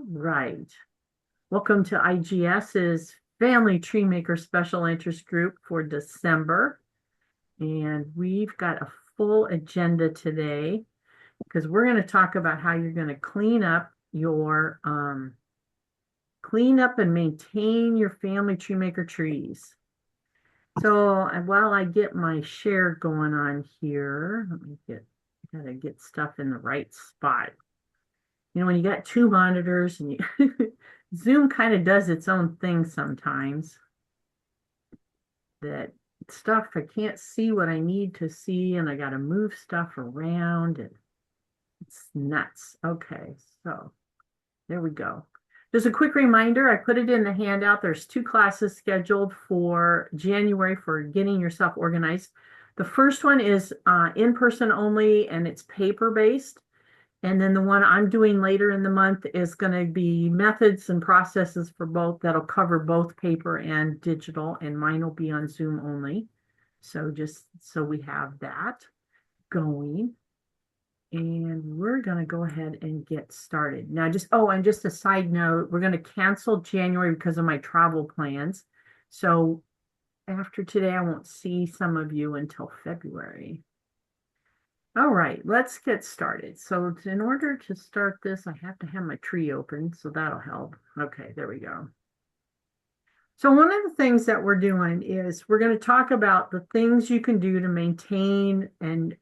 Right. Welcome to IGS's Family Tree Maker Special Interest Group for December. And we've got a full agenda today because we're going to talk about how you're going to clean up and maintain your family tree maker trees. So while I get my share going on here, gotta get stuff in the right spot. When you got two monitors and Zoom kind of does its own thing sometimes, that stuff I can't see what I need to see and I got to move stuff around and it's nuts. Okay, so there we go. Just a quick reminder, I put it in the handout. There's two classes scheduled for January for getting yourself organized. The first one is in person only and it's paper based. And then the one I'm doing later in the month is going to be methods and processes for both. That'll cover both paper and digital, and mine will be on Zoom only. So just so we have that going. And we're going to go ahead and get started. Now, and just a side note, we're going to cancel January because of my travel plans. So after today, I won't see some of you until February. All right, let's get started. So in order to start this, I have to have my tree open, so that'll help. Okay, there we go. So one of the things that we're doing is we're going to talk about the things you can do to maintain and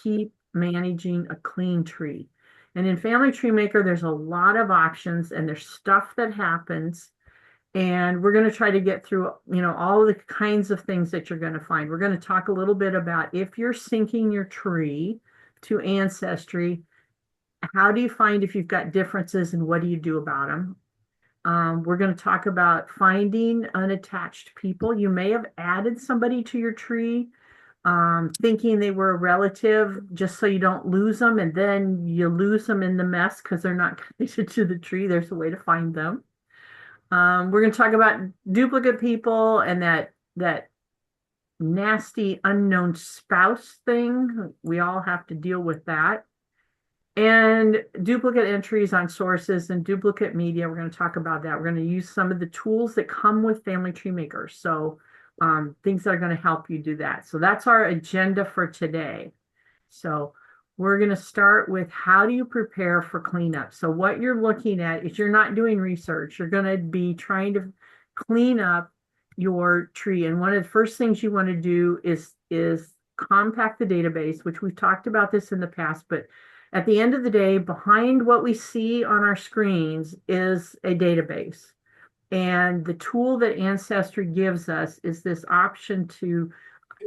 keep managing a clean tree. And in Family Tree Maker, there's a lot of options and there's stuff that happens. And we're going to try to get through, all the kinds of things that you're going to find. We're going to talk a little bit about if you're syncing your tree to Ancestry, how do you find if you've got differences and what do you do about them? We're going to talk about finding unattached people. You may have added somebody to your tree, thinking they were a relative, just so you don't lose them, and then you lose them in the mess because they're not connected to the tree. There's a way to find them. We're going to talk about duplicate people and that nasty unknown spouse thing. We all have to deal with that. And duplicate entries on sources and duplicate media. We're going to talk about that. We're going to use some of the tools that come with Family Tree Maker. So things that are going to help you do that. So that's our agenda for today. So we're going to start with how do you prepare for cleanup? So what you're looking at is you're not doing research. You're going to be trying to clean up your tree. And one of the first things you want to do is compact the database, which we've talked about this in the past, but at the end of the day, behind what we see on our screens is a database. And the tool that Ancestry gives us is this option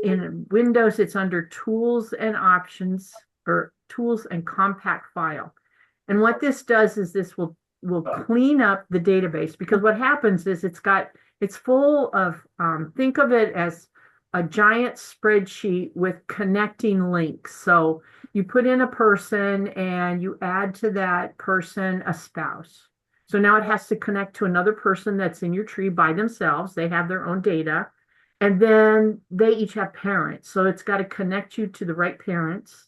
in Windows, it's under Tools and Options, or Tools and Compact File. And what this does is this will clean up the database, because what happens is it's full of, think of it as a giant spreadsheet with connecting links. So you put in a person and you add to that person a spouse. So now it has to connect to another person that's in your tree by themselves. They have their own data. And then they each have parents. So it's got to connect you to the right parents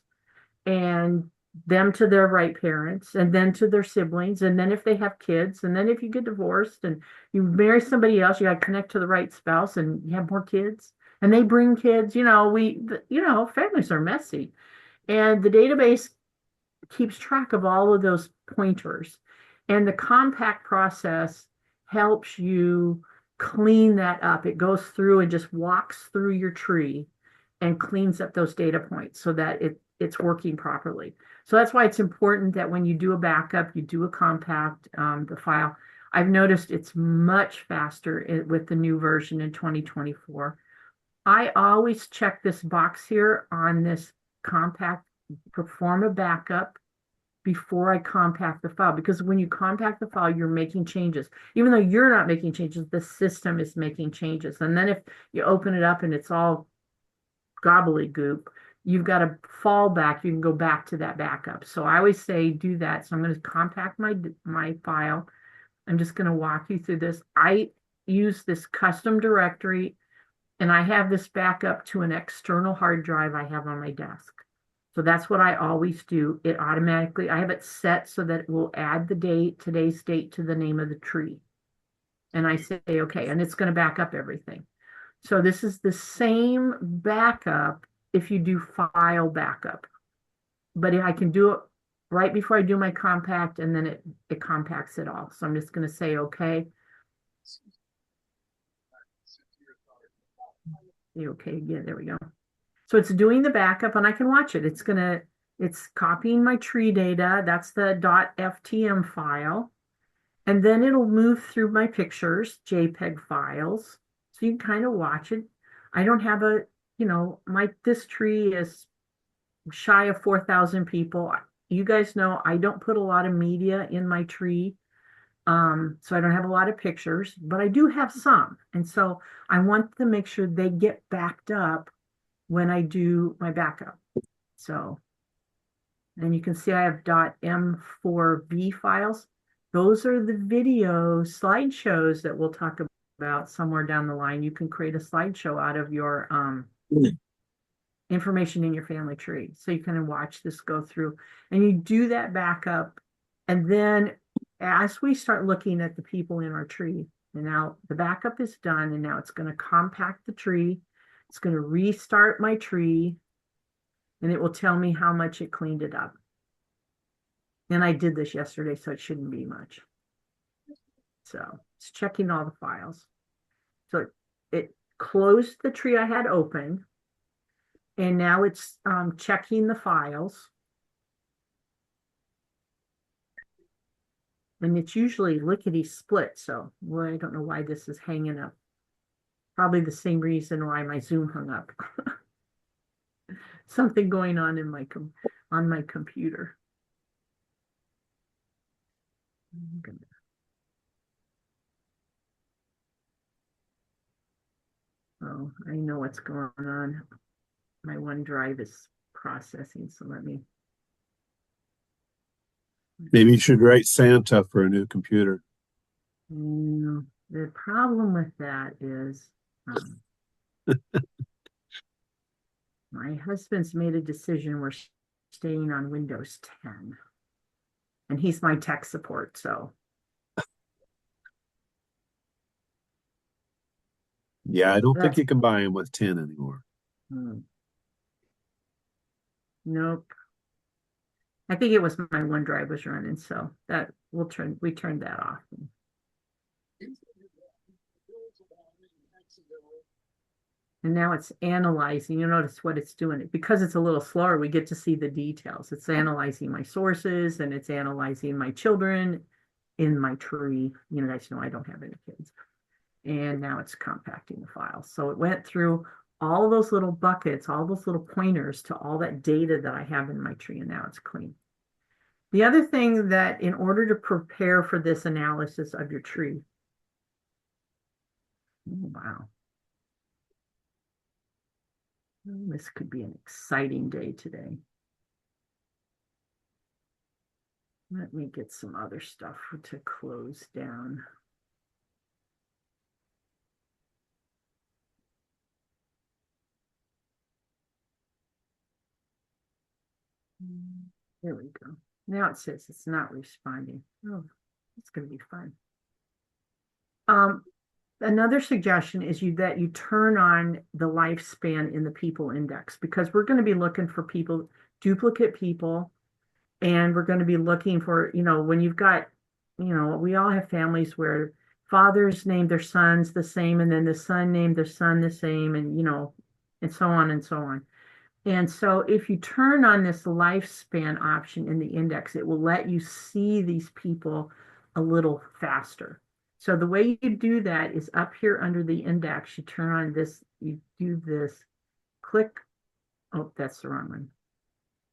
and them to their right parents and then to their siblings. And then if they have kids, and then if you get divorced and you marry somebody else, you got to connect to the right spouse and you have more kids and they bring kids. Families are messy. And the database keeps track of all of those pointers. And the compact process helps you clean that up. It goes through and just walks through your tree and cleans up those data points so that it's working properly. So that's why it's important that when you do a backup, you do a compact, the file. I've noticed it's much faster with the new version in 2024. I always check this box here on this compact, perform a backup before I compact the file, because when you compact the file, you're making changes. Even though you're not making changes, the system is making changes. And then if you open it up and it's all gobbledygook, you've got a fallback. You can go back to that backup. So I always say do that. So I'm going to compact my file. I'm just going to walk you through this. I use this custom directory, and I have this backup to an external hard drive I have on my desk. So that's what I always do. It automatically, I have it set so that it will add the date, today's date, to the name of the tree. And I say, okay, and it's going to back up everything. So this is the same backup if you do file backup. But I can do it right before I do my compact, and then it compacts it all. So I'm just going to say, okay. Okay, again, there we go. So it's doing the backup and I can watch it. It's copying my tree data. That's the .ftm file. And then it'll move through my pictures, JPEG files. So you can kind of watch it. I don't have this tree is shy of 4,000 people. You guys know I don't put a lot of media in my tree. So I don't have a lot of pictures, but I do have some. And so I want to make sure they get backed up when I do my backup. So, and you can see I have .m4v files. Those are the video slideshows that we'll talk about somewhere down the line. You can create a slideshow out of your information in your family tree. So you can watch this go through and you do that backup. And then as we start looking at the people in our tree, and now the backup is done, and now it's going to compact the tree. It's going to restart my tree, and it will tell me how much it cleaned it up. And I did this yesterday, so it shouldn't be much. So it's checking all the files. So it closed the tree I had open, and now it's checking the files. And it's usually lickety split, so well, I don't know why this is hanging up. Probably the same reason why my Zoom hung up. Something going on in my computer. Oh, I know what's going on. My OneDrive is processing, so let me. Maybe you should write Santa for a new computer. The problem with that is my husband's made a decision. We're staying on Windows 10, and he's my tech support. So Yeah, I don't think that's you can buy them with 10 anymore. Nope. I think it was my OneDrive was running, so that we turned that off. And now it's analyzing. You notice what it's doing. Because it's a little slower, we get to see the details. It's analyzing my sources and it's analyzing my children in my tree. You guys know I don't have any kids. And now it's compacting the files. So it went through all those little buckets, all those little pointers to all that data that I have in my tree, and now it's clean. The other thing that in order to prepare for this analysis of your tree, oh, wow. This could be an exciting day today. Let me get some other stuff to close down. There we go. Now it says it's not responding. Oh, it's going to be fun. Another suggestion is that you turn on the lifespan in the people index, because we're going to be looking for people, duplicate people, and we're going to be looking for, when you've got, we all have families where fathers named their sons the same, and then the son named their son the same, and, and so on and so on. And so if you turn on this lifespan option in the index, it will let you see these people a little faster. So the way you do that is up here under the index, you turn on this, you do this, click, oh, that's the wrong one.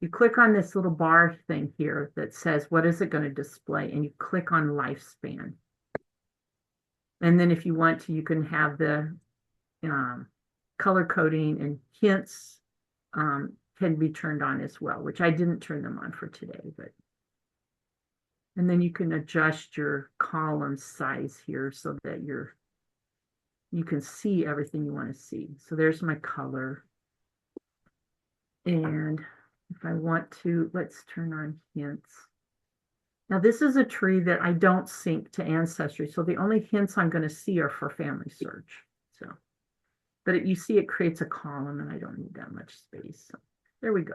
You click on this little bar thing here that says, what is it going to display? And you click on lifespan. And then if you want to, you can have the color coding and hints can be turned on as well, which I didn't turn them on for today, but. And then you can adjust your column size here so that you can see everything you want to see. So there's my color. And if I want to, let's turn on hints. Now, this is a tree that I don't sync to Ancestry, so the only hints I'm going to see are for family search. So, but you see it creates a column, and I don't need that much space. So there we go.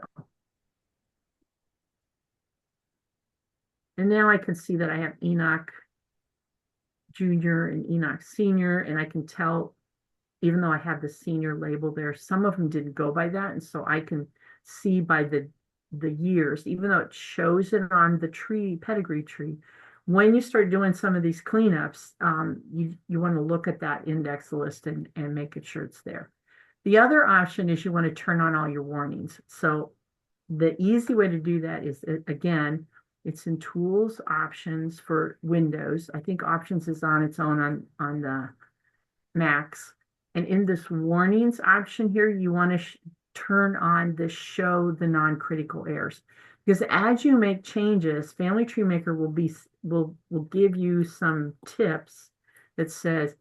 And now I can see that I have Enoch Jr. and Enoch Sr., and I can tell, even though I have the senior label there, some of them didn't go by that, and so I can see by the years, even though it shows it on the tree, pedigree tree. When you start doing some of these cleanups, you want to look at that index list and make it sure it's there. The other option is you want to turn on all your warnings. So the easy way to do that is, again, it's in Tools, Options for Windows. I think Options is on its own on the Macs. And in this Warnings option here, you want to turn on the Show the Non-Critical Errors. Because as you make changes, Family Tree Maker will give you some tips that says,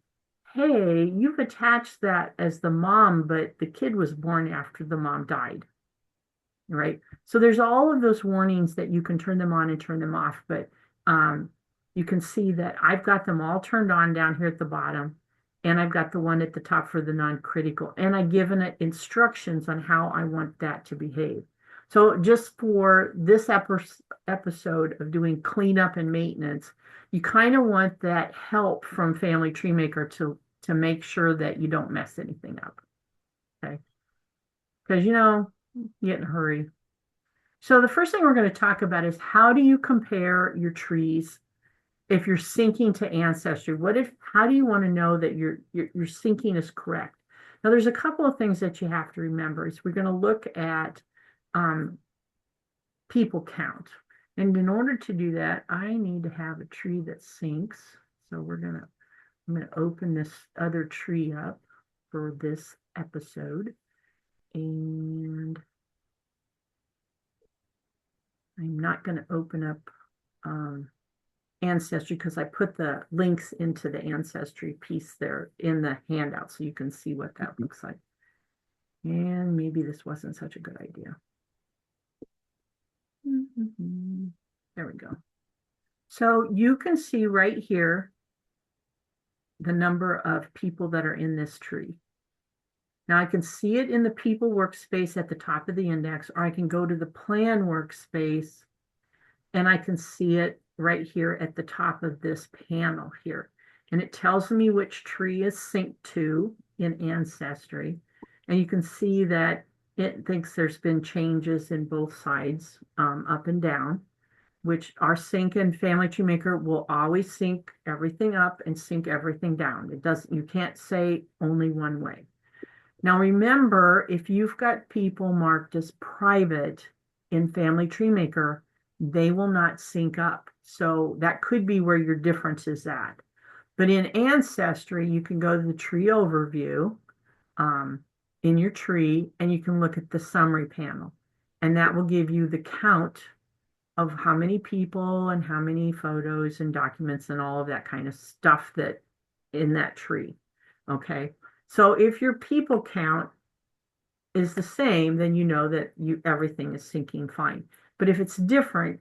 hey, you've attached that as the mom, but the kid was born after the mom died. Right? So there's all of those warnings that you can turn them on and turn them off, but you can see that I've got them all turned on down here at the bottom, and I've got the one at the top for the non-critical, and I've given it instructions on how I want that to behave. So just for this episode of doing cleanup and maintenance, you kind of want that help from Family Tree Maker to make sure that you don't mess anything up. Okay. Because, you get in a hurry. So the first thing we're going to talk about is how do you compare your trees if you're syncing to Ancestry? How do you want to know that your syncing is correct? Now, there's a couple of things that you have to remember. Is we're going to look at people count. And in order to do that, I need to have a tree that syncs. So I'm going to open this other tree up for this episode. And I'm not going to open up Ancestry because I put the links into the Ancestry piece there in the handout so you can see what that looks like. And maybe this wasn't such a good idea. There we go. So you can see right here the number of people that are in this tree. Now I can see it in the people workspace at the top of the index, or I can go to the plan workspace and I can see it right here at the top of this panel here. And it tells me which tree is synced to in Ancestry. And you can see that it thinks there's been changes in both sides, up and down, which our sync and Family Tree Maker will always sync everything up and sync everything down. You can't say only one way. Now remember, if you've got people marked as private in Family Tree Maker, they will not sync up. So that could be where your difference is at. But in Ancestry, you can go to the tree overview in your tree, and you can look at the summary panel. And that will give you the count of how many people and how many photos and documents and all of that kind of stuff that in that tree. Okay. So if your people count is the same, then you know that everything is syncing fine. But if it's different,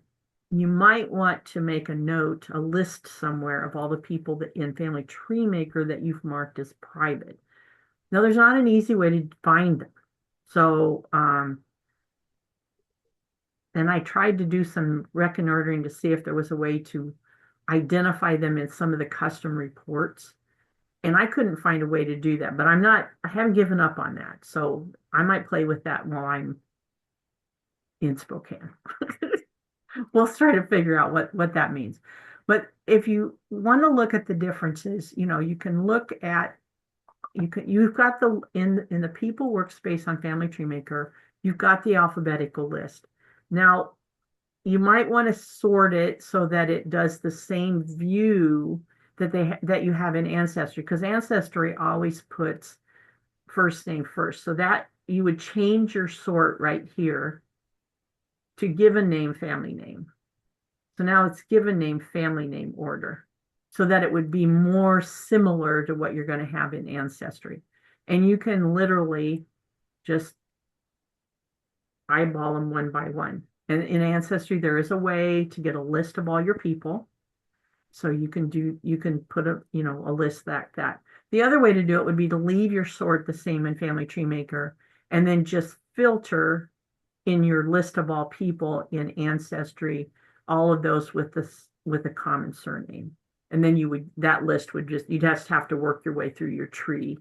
you might want to make a note, a list somewhere of all the people that in Family Tree Maker that you've marked as private. Now, there's not an easy way to find them. So, and I tried to do some reconnoitering to see if there was a way to identify them in some of the custom reports. And I couldn't find a way to do that, but I haven't given up on that. So I might play with that while I'm in Spokane. We'll try to figure out what that means. But if you want to look at the differences, you can look at, you've got in the people workspace on Family Tree Maker, you've got the alphabetical list. Now, you might want to sort it so that it does the same view that you have in Ancestry, because Ancestry always puts first name first. So that you would change your sort right here to given name, family name. So now it's given name, family name order, so that it would be more similar to what you're going to have in Ancestry. And you can literally just eyeball them one by one. And in Ancestry, there is a way to get a list of all your people. So you can put a list that. The other way to do it would be to leave your sort the same in Family Tree Maker and then just filter in your list of all people in Ancestry, all of those with a common surname. And then that list would you'd just have to work your way through your tree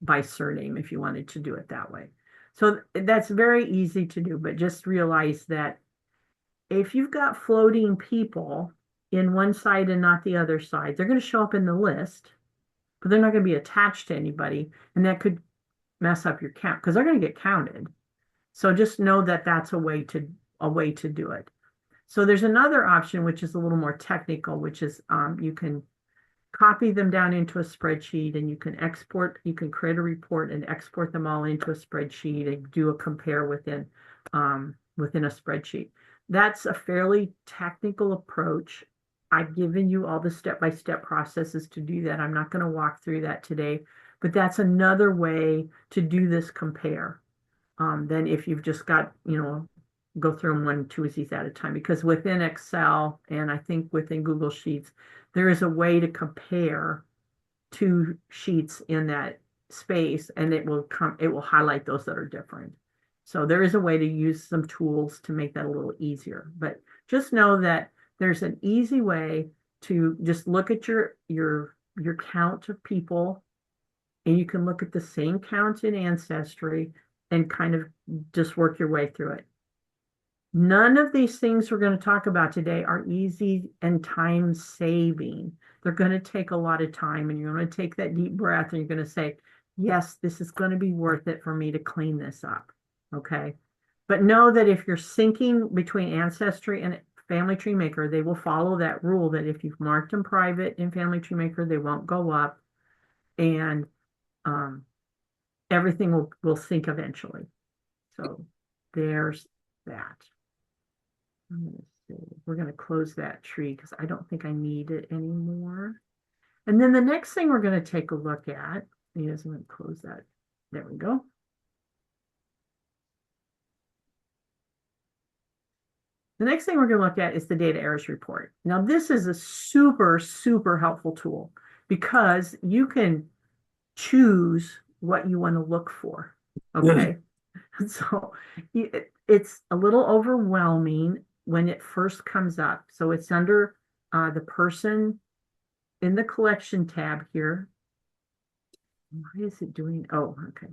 by surname if you wanted to do it that way. So that's very easy to do, but just realize that if you've got floating people in one side and not the other side, they're going to show up in the list, but they're not going to be attached to anybody. And that could mess up your count because they're going to get counted. So just know that that's a way to do it. So there's another option, which is a little more technical, which is you can copy them down into a spreadsheet and you can create a report and export them all into a spreadsheet and do a compare within a spreadsheet. That's a fairly technical approach. I've given you all the step-by-step processes to do that. I'm not going to walk through that today, but that's another way to do this compare. Than if you've just got, go through them one, twosies at a time. Because within Excel and I think within Google Sheets, there is a way to compare two sheets in that space, and it will highlight those that are different. So there is a way to use some tools to make that a little easier. But just know that there's an easy way to just look at your count of people, and you can look at the same count in Ancestry and kind of just work your way through it. None of these things we're going to talk about today are easy and time saving. They're going to take a lot of time, and you're going to take that deep breath and you're going to say, yes, this is going to be worth it for me to clean this up. Okay. But know that if you're syncing between Ancestry and Family Tree Maker, they will follow that rule that if you've marked them private in Family Tree Maker, they won't go up, and everything will sync eventually. So there's that. I'm going to see. We're going to close that tree because I don't think I need it anymore. And then the next thing we're going to take a look at is, I'm going to close that. There we go. The next thing we're going to look at is the data errors report. Now, this is a super, super helpful tool because you can choose what you want to look for. Okay. So it's a little overwhelming when it first comes up. So it's under the person in the collection tab here. Why is it doing? Oh, okay.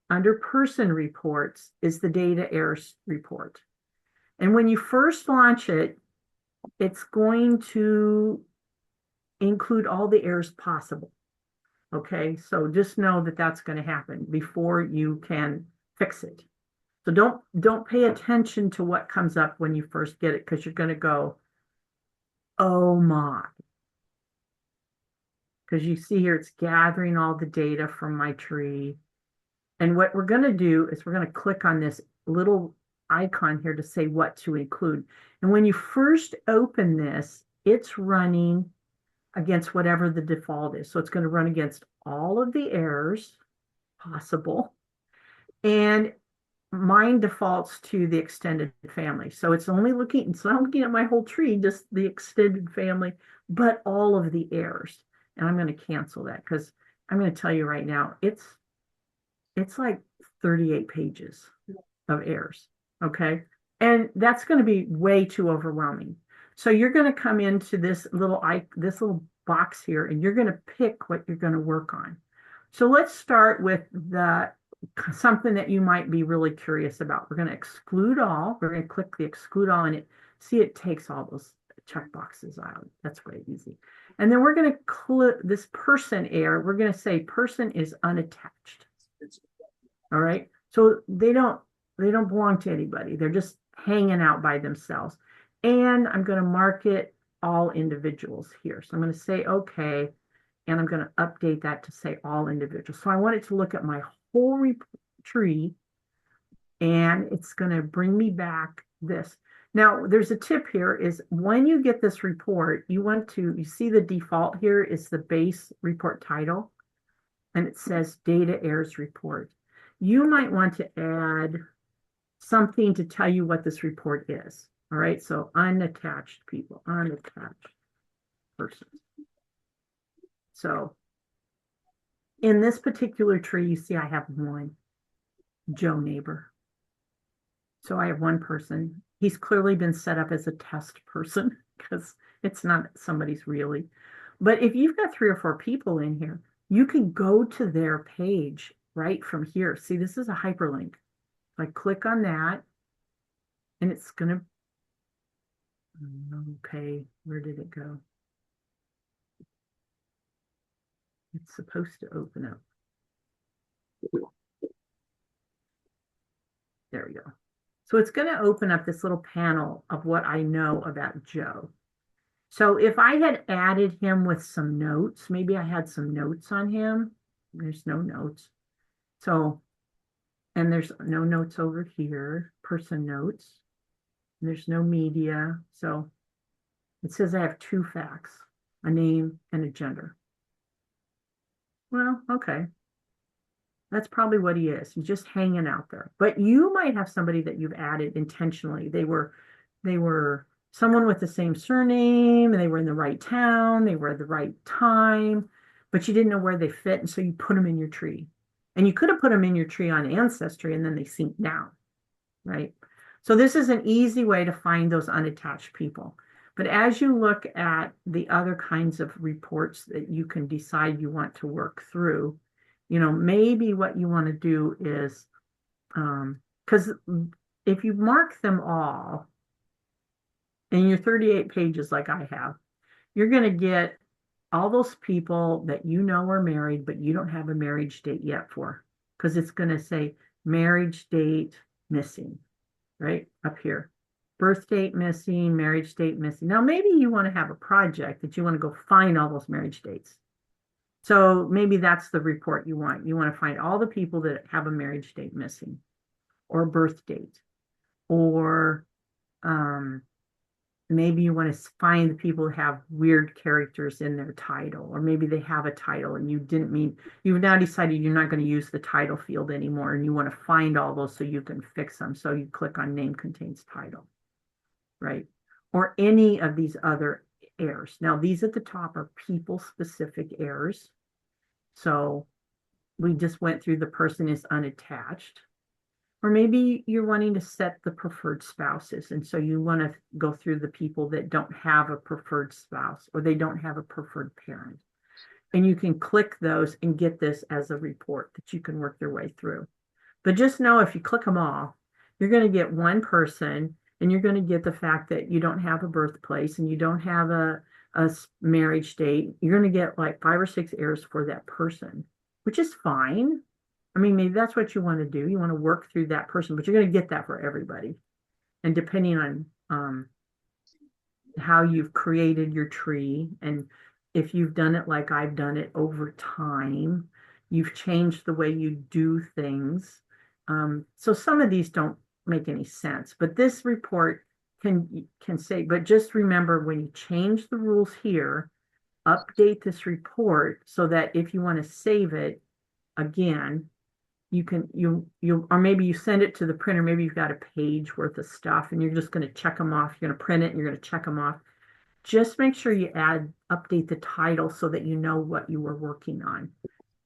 Under person reports is the data errors report. And when you first launch it, it's going to include all the errors possible. Okay, so just know that that's going to happen before you can fix it. So don't pay attention to what comes up when you first get it, because you're going to go, oh my. Because you see here, it's gathering all the data from my tree. And what we're going to do is we're going to click on this little icon here to say what to include. And when you first open this, it's running against whatever the default is. So it's going to run against all of the errors possible. And mine defaults to the extended family. So it's not looking at my whole tree, just the extended family, but all of the errors. And I'm going to cancel that because I'm going to tell you right now, it's like 38 pages of errors. Okay. And that's going to be way too overwhelming. So you're going to come into this little box here, and you're going to pick what you're going to work on. So let's start with something that you might be really curious about. We're going to exclude all. We're going to click the exclude all, and it takes all those check boxes out. That's way easy. And then we're going to click this person error. We're going to say person is unattached. All right. So they don't belong to anybody. They're just hanging out by themselves. And I'm going to mark it all individuals here. So I'm going to say okay, and I'm going to update that to say all individuals. So I want it to look at my whole tree, and it's going to bring me back this. Now, there's a tip here is when you get this report, you see the default here is the base report title, and it says data errors report. You might want to add something to tell you what this report is. All right, so unattached people, unattached persons. So in this particular tree, you see I have one, Joe neighbor. So I have one person. He's clearly been set up as a test person because it's not somebody's really. But if you've got 3 or 4 people in here, you can go to their page right from here. See, this is a hyperlink. If I click on that, and it's going to, okay, where did it go? It's supposed to open up. There we go. So it's going to open up this little panel of what I know about Joe. So if I had added him with some notes, maybe I had some notes on him. There's no notes. So, and there's no notes over here, person notes. And there's no media. So it says I have 2 facts, a name and a gender. Well, okay. That's probably what he is. He's just hanging out there. But you might have somebody that you've added intentionally. They were someone with the same surname, and they were in the right town, they were at the right time, but you didn't know where they fit, and so you put them in your tree. And you could have put them in your tree on Ancestry, and then they sink down, right? So this is an easy way to find those unattached people. But as you look at the other kinds of reports that you can decide you want to work through, maybe what you want to do is, because if you mark them all in your 38 pages like I have, you're going to get all those people that you know are married, but you don't have a marriage date yet for, because it's going to say marriage date missing, right up here. Birth date missing, marriage date missing. Now, maybe you want to have a project that you want to go find all those marriage dates. So maybe that's the report you want. You want to find all the people that have a marriage date missing, or birth date, or maybe you want to find the people who have weird characters in their title, or maybe they have a title and you've now decided you're not going to use the title field anymore, and you want to find all those so you can fix them. So you click on name contains title, right? Or any of these other errors. Now, these at the top are people-specific errors. So we just went through the person is unattached. Or maybe you're wanting to set the preferred spouses. And so you want to go through the people that don't have a preferred spouse, or they don't have a preferred parent. And you can click those and get this as a report that you can work your way through. But just know if you click them all, you're going to get one person, and you're going to get the fact that you don't have a birthplace and you don't have a marriage date. You're going to get like 5 or 6 errors for that person, which is fine. I mean, maybe that's what you want to do. You want to work through that person, but you're going to get that for everybody. And depending on how you've created your tree, and if you've done it like I've done it over time, you've changed the way you do things. So some of these don't make any sense, but this report can say, but just remember when you change the rules here, update this report so that if you want to save it again, or maybe you send it to the printer, maybe you've got a page worth of stuff and you're just going to check them off. You're going to print it and you're going to check them off. Just make sure you update the title so that you know what you were working on,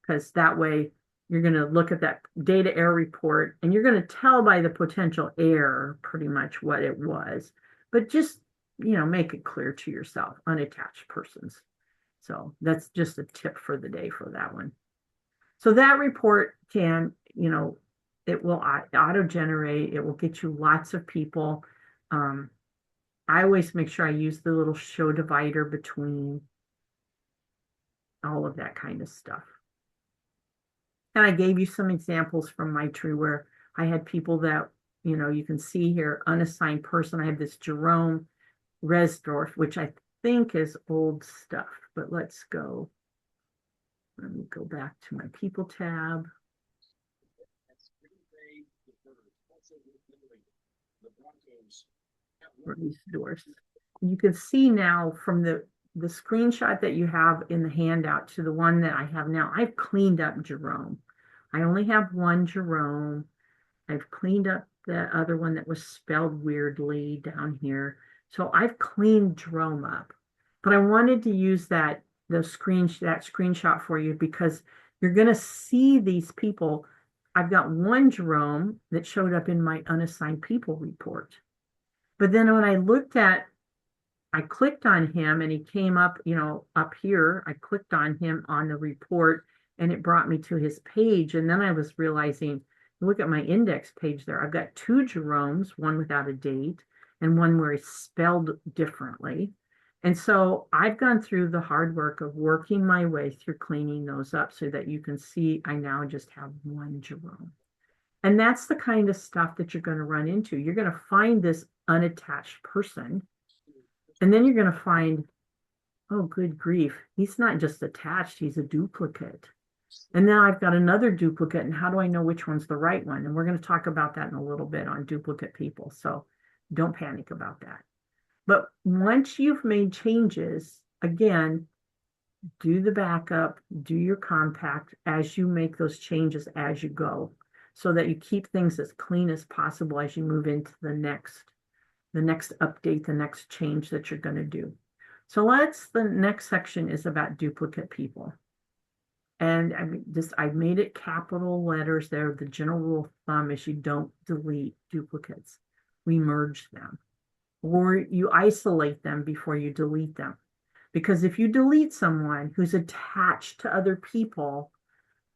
because that way you're going to look at that data error report and you're going to tell by the potential error pretty much what it was, but just, make it clear to yourself, unattached persons. So that's just a tip for the day for that one. So that report can, it will auto-generate. It will get you lots of people. I always make sure I use the little show divider between all of that kind of stuff. And I gave you some examples from my tree where I had people that, you can see here, unassigned person. I have this Jerome Resdorf, which I think is old stuff, but let's go. Let me go back to my people tab. Resdorf. You can see now from the screenshot that you have in the handout to the one that I have now, I've cleaned up Jerome. I only have one Jerome. I've cleaned up the other one that was spelled weirdly down here. So I've cleaned Jerome up, but I wanted to use that screenshot for you because you're going to see these people. I've got one Jerome that showed up in my unassigned people report. But then when I clicked on him and he came up, up here. I clicked on him on the report and it brought me to his page. And then I was realizing, look at my index page there. I've got two Jeromes, one without a date and one where he's spelled differently. And so I've gone through the hard work of working my way through cleaning those up so that you can see I now just have one Jerome. And that's the kind of stuff that you're going to run into. You're going to find this unattached person, and then you're going to find, oh, good grief, he's not just attached, he's a duplicate. And now I've got another duplicate, and how do I know which one's the right one? And we're going to talk about that in a little bit on duplicate people. So don't panic about that. But once you've made changes, again, do the backup, do your compact as you make those changes as you go, so that you keep things as clean as possible as you move into the next update, the next change that you're going to do. So the next section is about duplicate people. And I made it capital letters there. The general rule of thumb is you don't delete duplicates. We merge them. Or you isolate them before you delete them. Because if you delete someone who's attached to other people,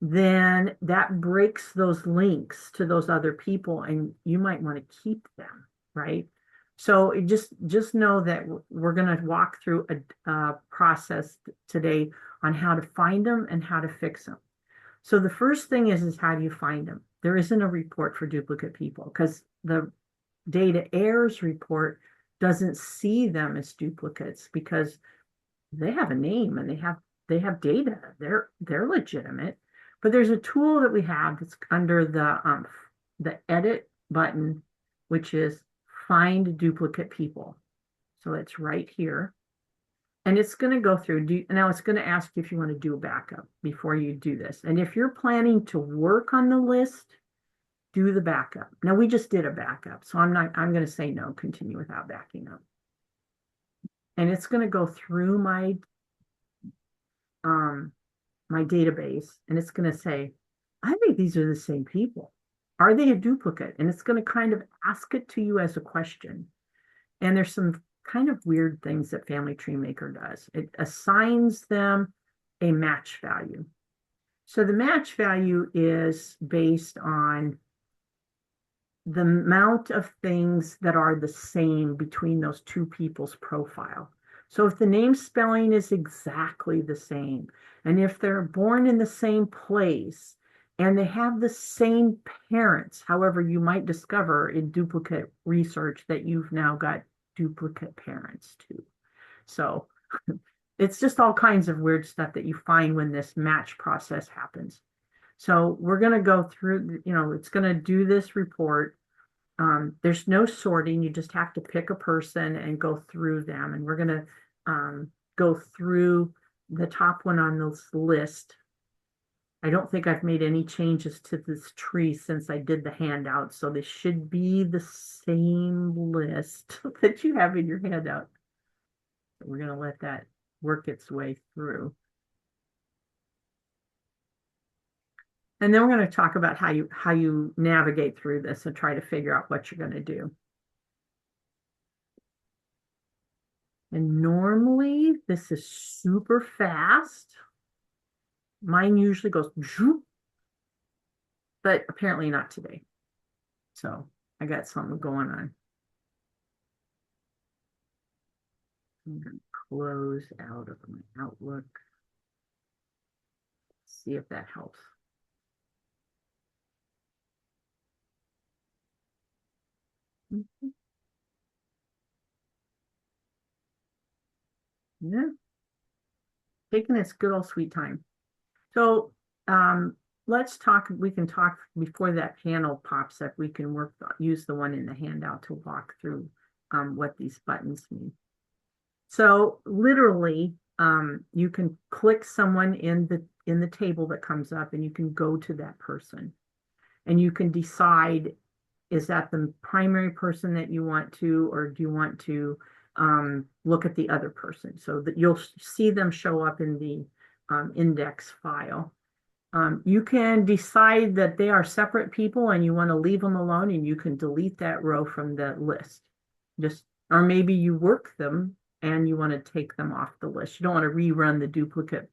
then that breaks those links to those other people and you might want to keep them, right? So just know that we're going to walk through a process today on how to find them and how to fix them. So the first thing is how do you find them? There isn't a report for duplicate people because the data errors report doesn't see them as duplicates because they have a name and they have data. They're legitimate. But there's a tool that we have that's under the edit button, which is find duplicate people. So it's right here. And it's going to go through. Now it's going to ask you if you want to do a backup before you do this. And if you're planning to work on the list, do the backup. Now we just did a backup, so I'm going to say no, continue without backing up. And it's going to go through my database and it's going to say, I think these are the same people. Are they a duplicate? And it's going to kind of ask it to you as a question. And there's some kind of weird things that Family Tree Maker does. It assigns them a match value. So the match value is based on the amount of things that are the same between those two people's profile. So if the name spelling is exactly the same, and if they're born in the same place, and they have the same parents, however, you might discover in duplicate research that you've now got duplicate parents too. So it's just all kinds of weird stuff that you find when this match process happens. So we're going to go through, it's going to do this report. There's no sorting. You just have to pick a person and go through them. And we're going to go through the top one on this list. I don't think I've made any changes to this tree since I did the handout. So this should be the same list that you have in your handout. So we're going to let that work its way through. And then we're going to talk about how you navigate through this and try to figure out what you're going to do. And normally this is super fast. Mine usually goes, but apparently not today. So I got something going on. I'm going to close out of my Outlook. See if that helps. Yeah. Taking its good old sweet time. So let's talk, we can talk before that panel pops up, we can use the one in the handout to walk through what these buttons mean. So literally, you can click someone in the table that comes up and you can go to that person and you can decide is that the primary person that you want to, or do you want to look at the other person so that you'll see them show up in the index file. You can decide that they are separate people and you want to leave them alone, and you can delete that row from the list. Or maybe you work them and you want to take them off the list. You don't want to rerun the duplicate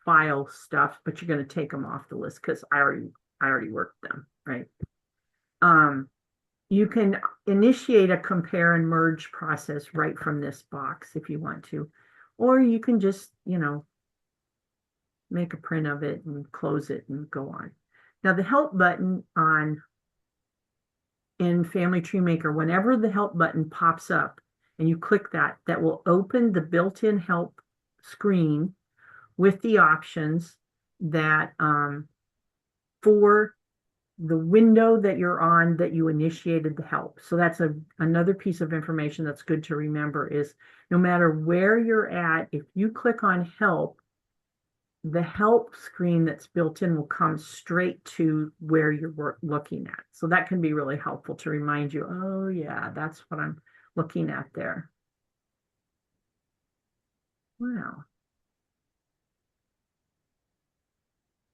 file stuff, but you're going to take them off the list because I already worked them, right? You can initiate a compare and merge process right from this box if you want to, or you can just, make a print of it and close it and go on. Now the help button in Family Tree Maker, whenever the help button pops up and you click that, that will open the built-in help screen with the options that for the window that you're on that you initiated the help. So that's another piece of information that's good to remember is no matter where you're at, if you click on help, the help screen that's built in will come straight to where you're looking at. So that can be really helpful to remind you, oh yeah, that's what I'm looking at there. Wow.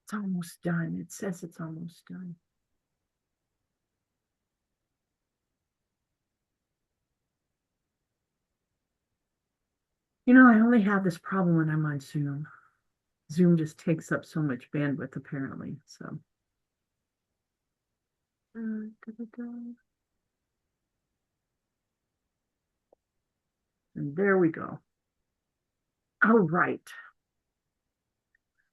It's almost done. It says it's almost done. I only have this problem when I'm on Zoom. Zoom just takes up so much bandwidth, apparently. So, and there we go. All right.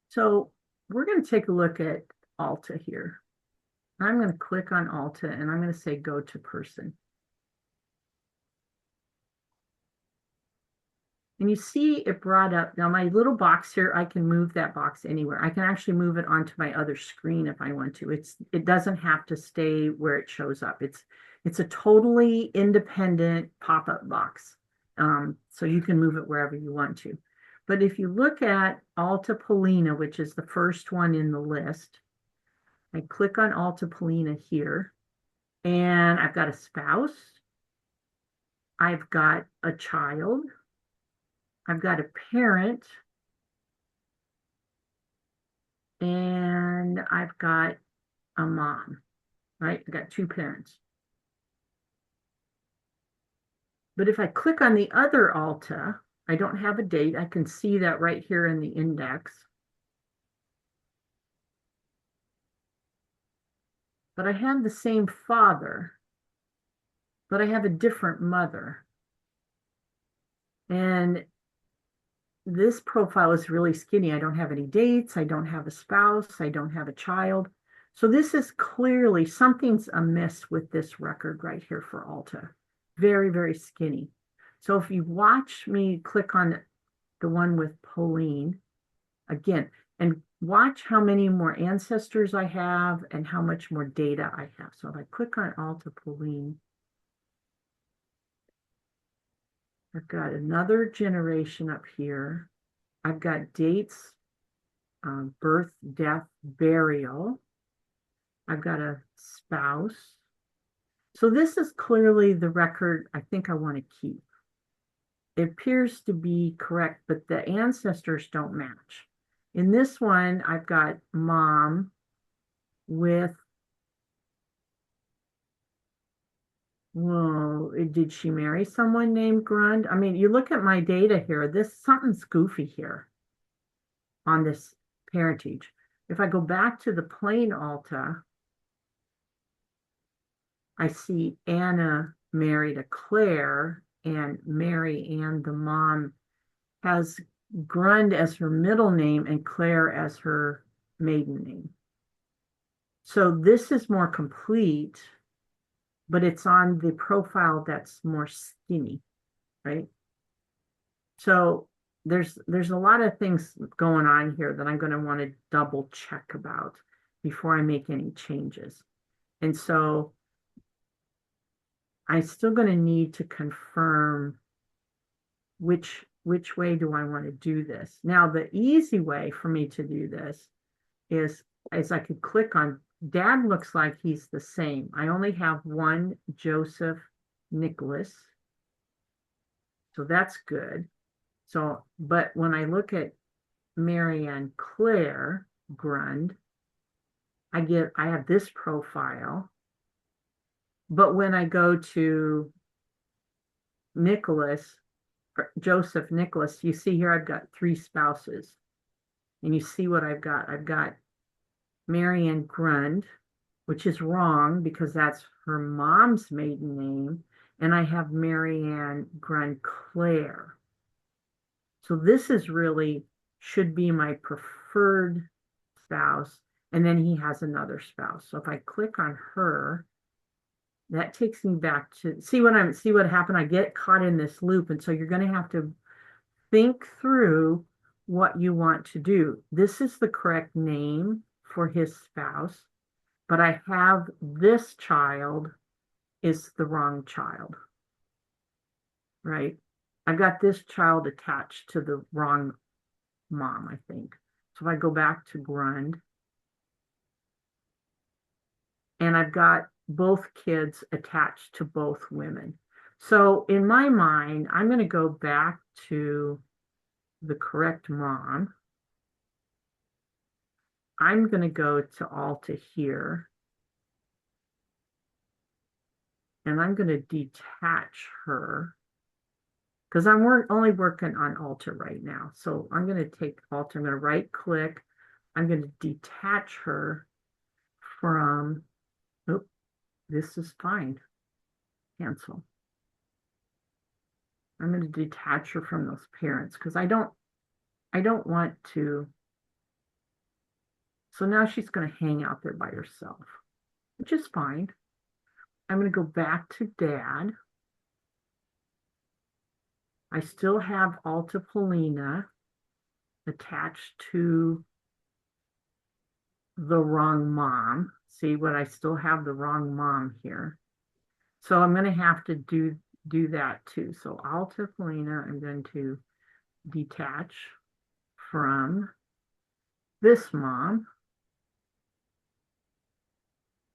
So we're going to take a look at Alta here. I'm going to click on Alta and I'm going to say go to person. And you see it brought up, now my little box here, I can move that box anywhere. I can actually move it onto my other screen if I want to. It doesn't have to stay where it shows up. It's a totally independent pop-up box. So you can move it wherever you want to. But if you look at Alta Polina, which is the first one in the list, I click on Alta Polina here, and I've got a spouse, I've got a child, I've got a parent, and I've got a mom, right? I've got two parents. But if I click on the other Alta, I don't have a date. I can see that right here in the index. But I have the same father, but I have a different mother. And this profile is really skinny. I don't have any dates. I don't have a spouse. I don't have a child. So this is clearly something's amiss with this record right here for Alta. Very, very skinny. So if you watch me click on the one with Pauline, again, and watch how many more ancestors I have and how much more data I have. So if I click on Alta Pauline, I've got another generation up here. I've got dates, birth, death, burial. I've got a spouse. So this is clearly the record I think I want to keep. It appears to be correct, but the ancestors don't match. In this one, I've got mom with, well, did she marry someone named Grund? I mean, you look at my data here, something's goofy here on this parentage. If I go back to the plain Alta, I see Anna married a Claire, and Mary Ann, the mom, has Grund as her middle name and Claire as her maiden name. So this is more complete, but it's on the profile that's more skinny, right? So there's a lot of things going on here that I'm going to want to double check about before I make any changes. And so I'm still going to need to confirm which way do I want to do this. Now, the easy way for me to do this is I could click on Dad looks like he's the same. I only have one Joseph Nicholas, so that's good. So, but when I look at Marianne Claire Grund, I have this profile. But when I go to Nicholas, Joseph Nicholas, you see here I've got three spouses. And you see what I've got. I've got Marianne Grund, which is wrong because that's her mom's maiden name. And I have Marianne Grund Claire. So this is really should be my preferred spouse. And then he has another spouse. So if I click on her, that takes me back to see what happened. I get caught in this loop. And so you're going to have to think through what you want to do. This is the correct name for his spouse, but I have this child is the wrong child, right? I've got this child attached to the wrong mom, I think. So if I go back to Grund, and I've got both kids attached to both women. So in my mind, I'm going to go back to the correct mom. I'm going to go to Alta here. And I'm going to detach her because I'm only working on Alta right now. So I'm going to take Alta, I'm going to right click. I'm going to detach her from, oh, this is fine. Cancel. I'm going to detach her from those parents because I don't want to. So now she's going to hang out there by herself, which is fine. I'm going to go back to Dad. I still have Alta Polina attached to the wrong mom. See what I still have the wrong mom here. So I'm going to have to do that too. So Alta Polina, I'm going to detach from this mom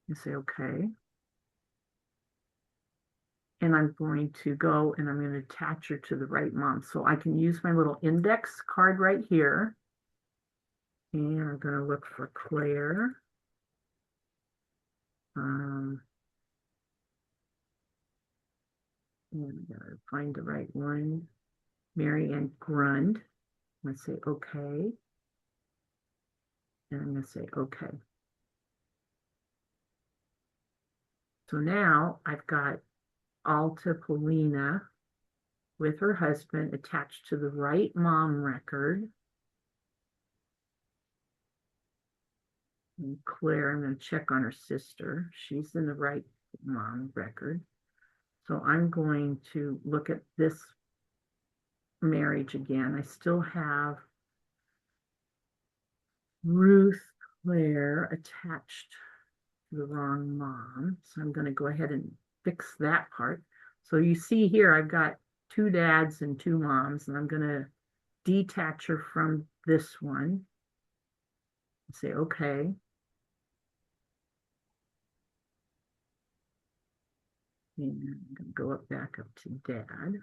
and say okay. And I'm going to go and I'm going to attach her to the right mom. So I can use my little index card right here. And I'm going to look for Claire. And I gotta find the right one. Marianne Grund. I'm going to say okay. And I'm going to say okay. So now I've got Alta Polina with her husband attached to the right mom record. And Claire, I'm going to check on her sister. She's in the right mom record. So I'm going to look at this marriage again. I still have Ruth Claire attached to the wrong mom. So I'm going to go ahead and fix that part. So you see here, I've got two dads and two moms, and I'm going to detach her from this one. Say, okay. And I'm going to go back up to Dad.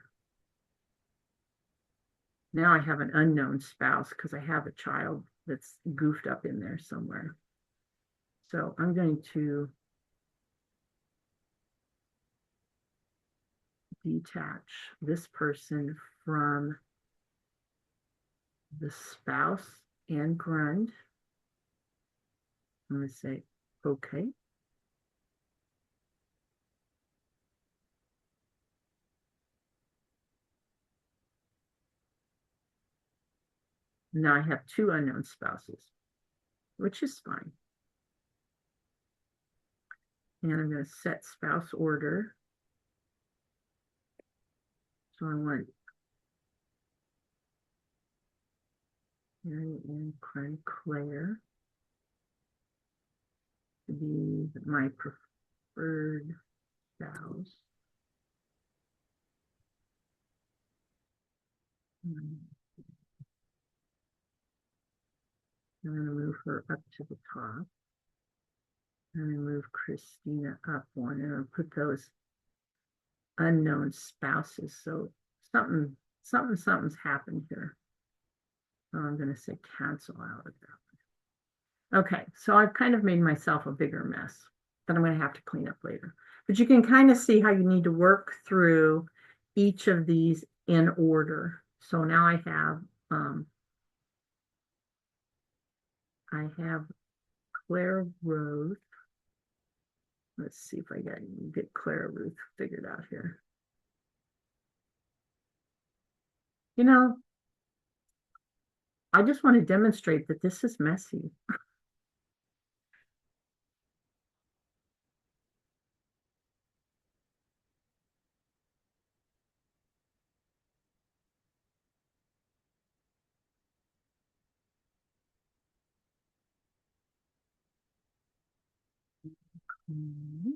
Now I have an unknown spouse because I have a child that's goofed up in there somewhere. So I'm going to detach this person from the spouse and Grund. I'm going to say, okay. Now I have two unknown spouses, which is fine. And I'm going to set spouse order. So I want Mary and Claire to be my preferred spouse. I'm going to move her up to the top. And I move Christina up one and I'll put those unknown spouses. So something's happened here. So I'm going to say cancel out of that. Okay, so I've kind of made myself a bigger mess that I'm going to have to clean up later. But you can kind of see how you need to work through each of these in order. So now I have Claire Rose. Let's see if I get Claire Ruth figured out here. You know, I just want to demonstrate that this is messy. Mhm.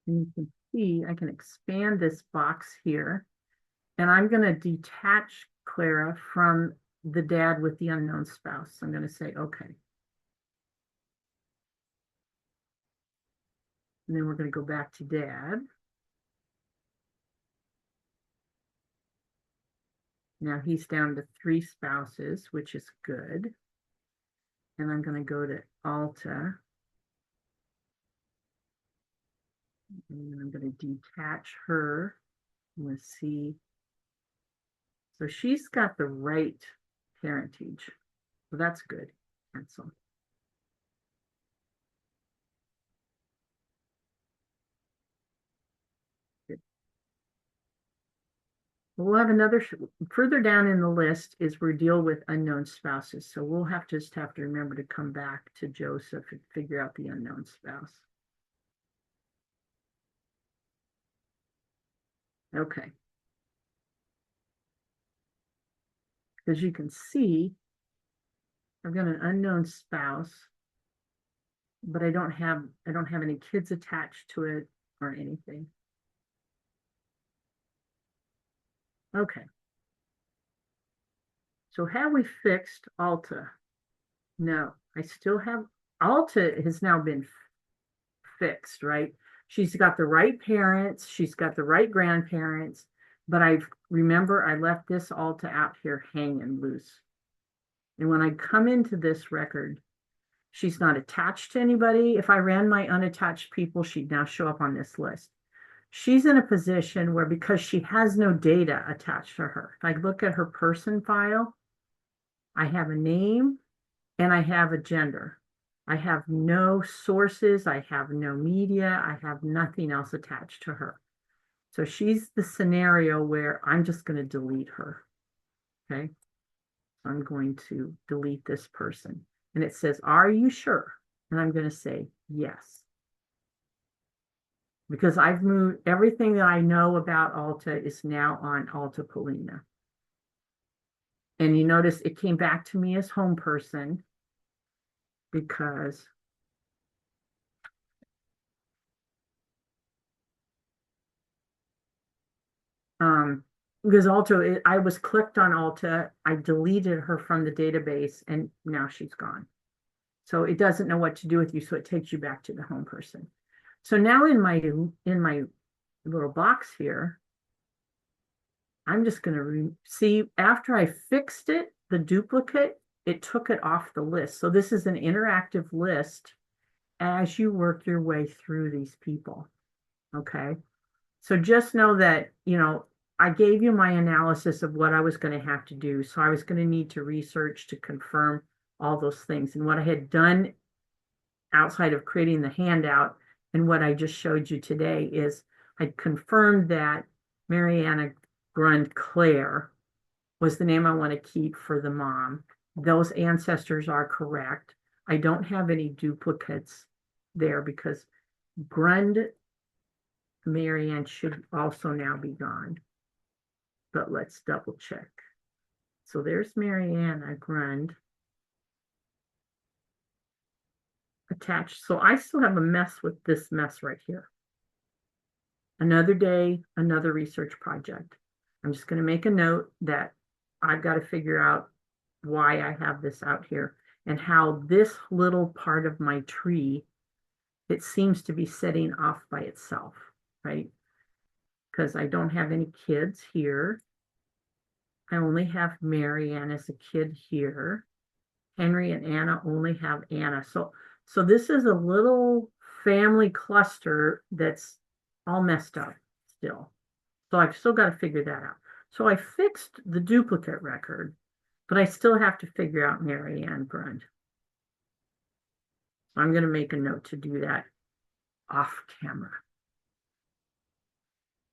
And you can see I can expand this box here, and I'm going to detach Clara from the dad with the unknown spouse. I'm going to say, okay. And then we're going to go back to dad. Now he's down to 3 spouses, which is good. And I'm going to go to Alta. And I'm going to detach her. Let's see. So she's got the right parentage. So that's good. Cancel. Good. We'll have another, further down in the list is we deal with unknown spouses. So we'll just have to remember to come back to Joseph and figure out the unknown spouse. Okay. As you can see, I've got an unknown spouse, but I don't have any kids attached to it or anything. Okay. So have we fixed Alta? No, I still have Alta has now been fixed, right? She's got the right parents, she's got the right grandparents, but I left this Alta out here hanging loose. And when I come into this record, she's not attached to anybody. If I ran my unattached people, she'd now show up on this list. She's in a position where because she has no data attached to her, if I look at her person file, I have a name and I have a gender. I have no sources, I have no media, I have nothing else attached to her. So she's the scenario where I'm just going to delete her. Okay. I'm going to delete this person. And it says, are you sure? And I'm going to say, yes. Because I've moved everything that I know about Alta is now on Alta Polina. And you notice it came back to me as home person because um Alta, I was clicked on Alta, I deleted her from the database, and now she's gone. So it doesn't know what to do with you, so it takes you back to the home person. So now in my little box here, I'm just going to see after I fixed it, the duplicate, it took it off the list. So this is an interactive list as you work your way through these people. Okay. So just know that, I gave you my analysis of what I was going to have to do. So I was going to need to research to confirm all those things. And what I had done outside of creating the handout and what I just showed you today is I confirmed that Mariana Grund Claire was the name I want to keep for the mom. Those ancestors are correct. I don't have any duplicates there because Grund Marianne should also now be gone. But let's double check. So there's Mariana Grund attached. So I still have a mess with this mess right here. Another day, another research project. I'm just going to make a note that I've got to figure out why I have this out here and how this little part of my tree, it seems to be setting off by itself, right? Because I don't have any kids here. I only have Mary Ann as a kid here. Henry and Anna only have Anna. So this is a little family cluster that's all messed up still. So I've still got to figure that out. So I fixed the duplicate record, but I still have to figure out Mary Ann Grund. So I'm going to make a note to do that off camera.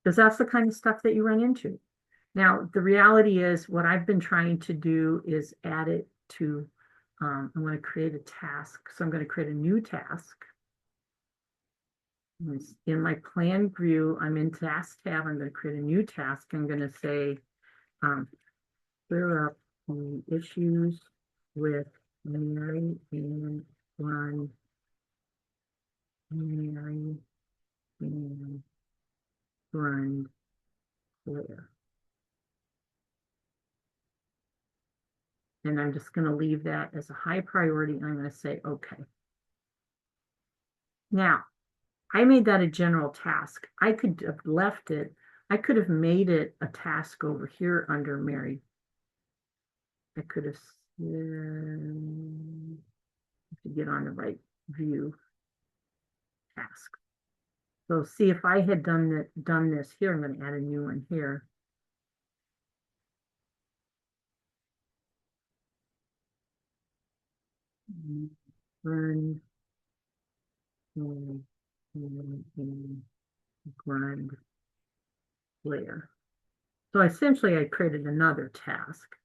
Because that's the kind of stuff that you run into. Now, the reality is what I've been trying to do is add it to, I'm going to create a task. So I'm going to create a new task. In my plan view, I'm in task tab. I'm going to create a new task. I'm going to say, clear up the issues with Mary and run Mary and run clear. And I'm just going to leave that as a high priority. And I'm going to say, okay. Now, I made that a general task. I could have left it. I could have made it a task over here under Mary. I could have to get on the right view task. So see if I had done this here, I'm going to add a new one here. Run grind layer. So essentially I created another task.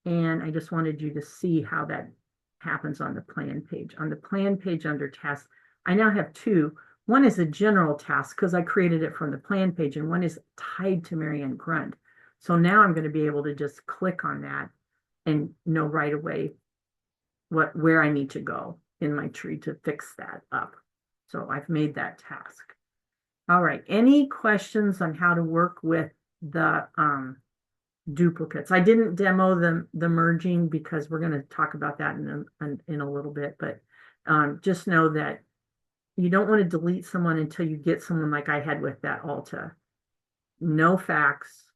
And I just wanted you to see how that happens on the plan page. On the plan page under tasks, I now have two. One is a general task because I created it from the plan page, and one is tied to Mary Ann Grund. So now I'm going to be able to just click on that and know right away where I need to go in my tree to fix that up. So I've made that task. All right. Any questions on how to work with the duplicates? I didn't demo the merging because we're going to talk about that in a little bit, but just know that you don't want to delete someone until you get someone like I had with that Alta. No facts,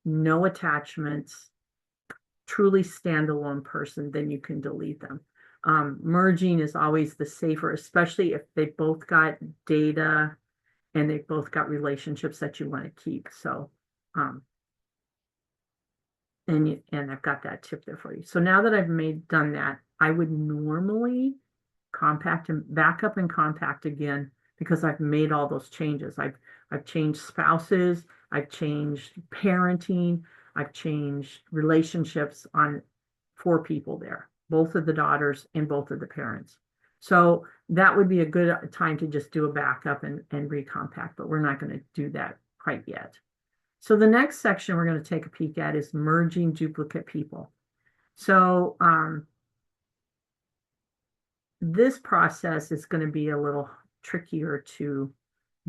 no attachments, truly standalone person, then you can delete them. Merging is always the safer, especially if they both got data and they've both got relationships that you want to keep. So, and I've got that tip there for you. So now that I've done that, I would normally compact and back up and compact again because I've made all those changes. I've changed spouses, I've changed parenting, I've changed relationships on 4 people there, both of the daughters and both of the parents. So that would be a good time to just do a backup and recompact, but we're not going to do that quite yet. So the next section we're going to take a peek at is merging duplicate people. So this process is going to be a little trickier to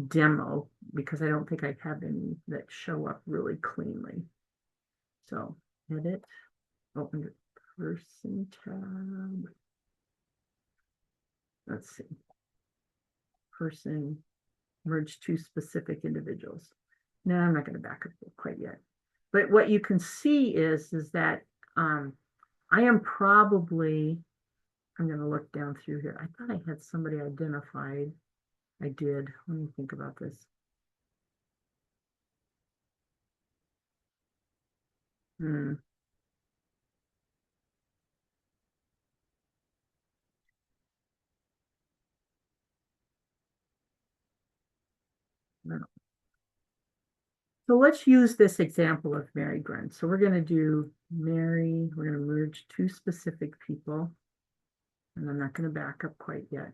demo because I don't think I have any that show up really cleanly. So edit, open the person tab. Let's see. Person, merge 2 specific individuals. No, I'm not going to back up quite yet. But what you can see is that I am probably, I'm going to look down through here. I thought I had somebody identified. I did. Let me think about this. No. So let's use this example of Mary Grund. So we're going to do Mary, we're going to merge 2 specific people. And I'm not going to back up quite yet.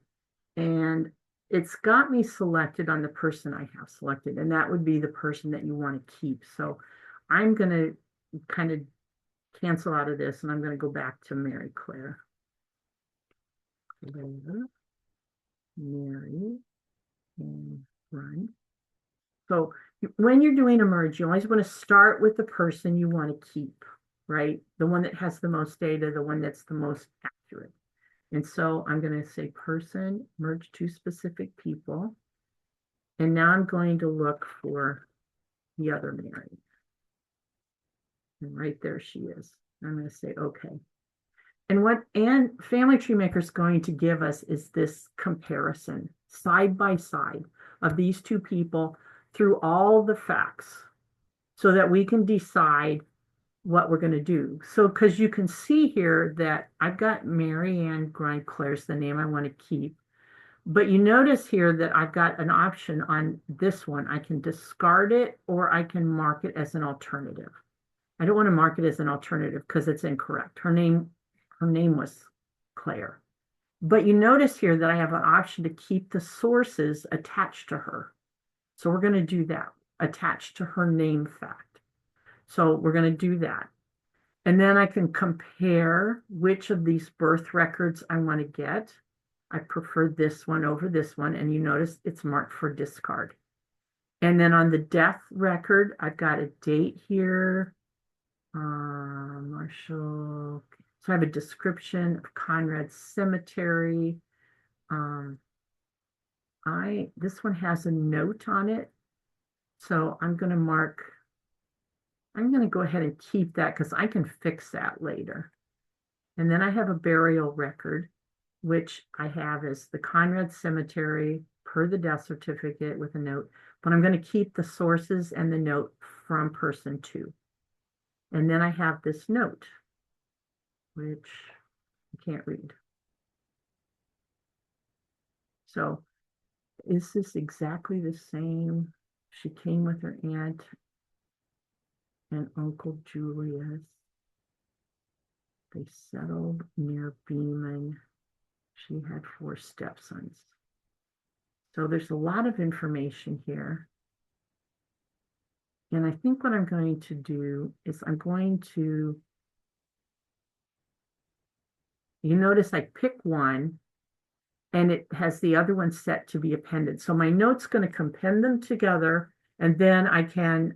And it's got me selected on the person I have selected, and that would be the person that you want to keep. So I'm going to kind of cancel out of this, and I'm going to go back to Mary Claire. Mary and Grund. So when you're doing a merge, you always want to start with the person you want to keep, right? The one that has the most data, the one that's the most accurate. And so I'm going to say person, merge two specific people. And now I'm going to look for the other Mary. And right there she is. I'm going to say, okay. And what Family Tree Maker is going to give us is this comparison side by side of these two people through all the facts so that we can decide what we're going to do. So, because you can see here that I've got Mary Ann Grindclair's the name I want to keep. But you notice here that I've got an option on this one. I can discard it or I can mark it as an alternative. I don't want to mark it as an alternative because it's incorrect. Her name was Claire. But you notice here that I have an option to keep the sources attached to her. So we're going to do that, attached to her name fact. So we're going to do that. And then I can compare which of these birth records I want to get. I prefer this one over this one. And you notice it's marked for discard. And then on the death record, I've got a date here. Marshall. So I have a description of Conrad's cemetery. This one has a note on it. So I'm going to go ahead and keep that because I can fix that later. And then I have a burial record, which I have as the Conrad Cemetery per the death certificate with a note, but I'm going to keep the sources and the note from person 2. And then I have this note, which I can't read. So is this exactly the same? She came with her aunt and Uncle Julius. They settled near Beeman. She had 4 stepsons. So there's a lot of information here. And I think what I'm going to do is you notice I pick one and it has the other one set to be appended. So my note's going to append them together and then I can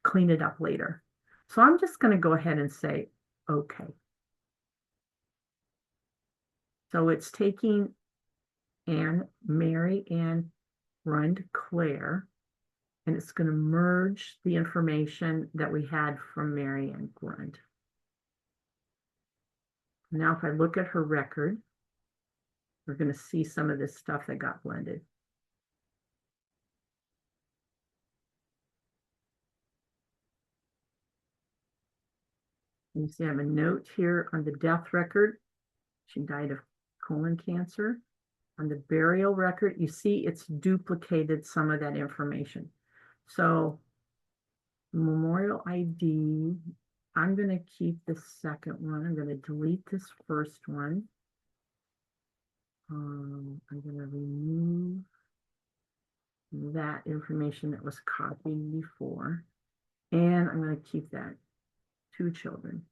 clean it up later. So I'm just going to go ahead and say, okay. So it's taking Mary Ann Rund Claire, and it's going to merge the information that we had from Mary Ann Grund. Now, if I look at her record, we're going to see some of this stuff that got blended. You see, I have a note here on the death record. She died of colon cancer. On the burial record, you see it's duplicated some of that information. So memorial ID, I'm going to keep the second one. I'm going to delete this first one. I'm going to remove that information that was copied before. And I'm going to keep that 2 children.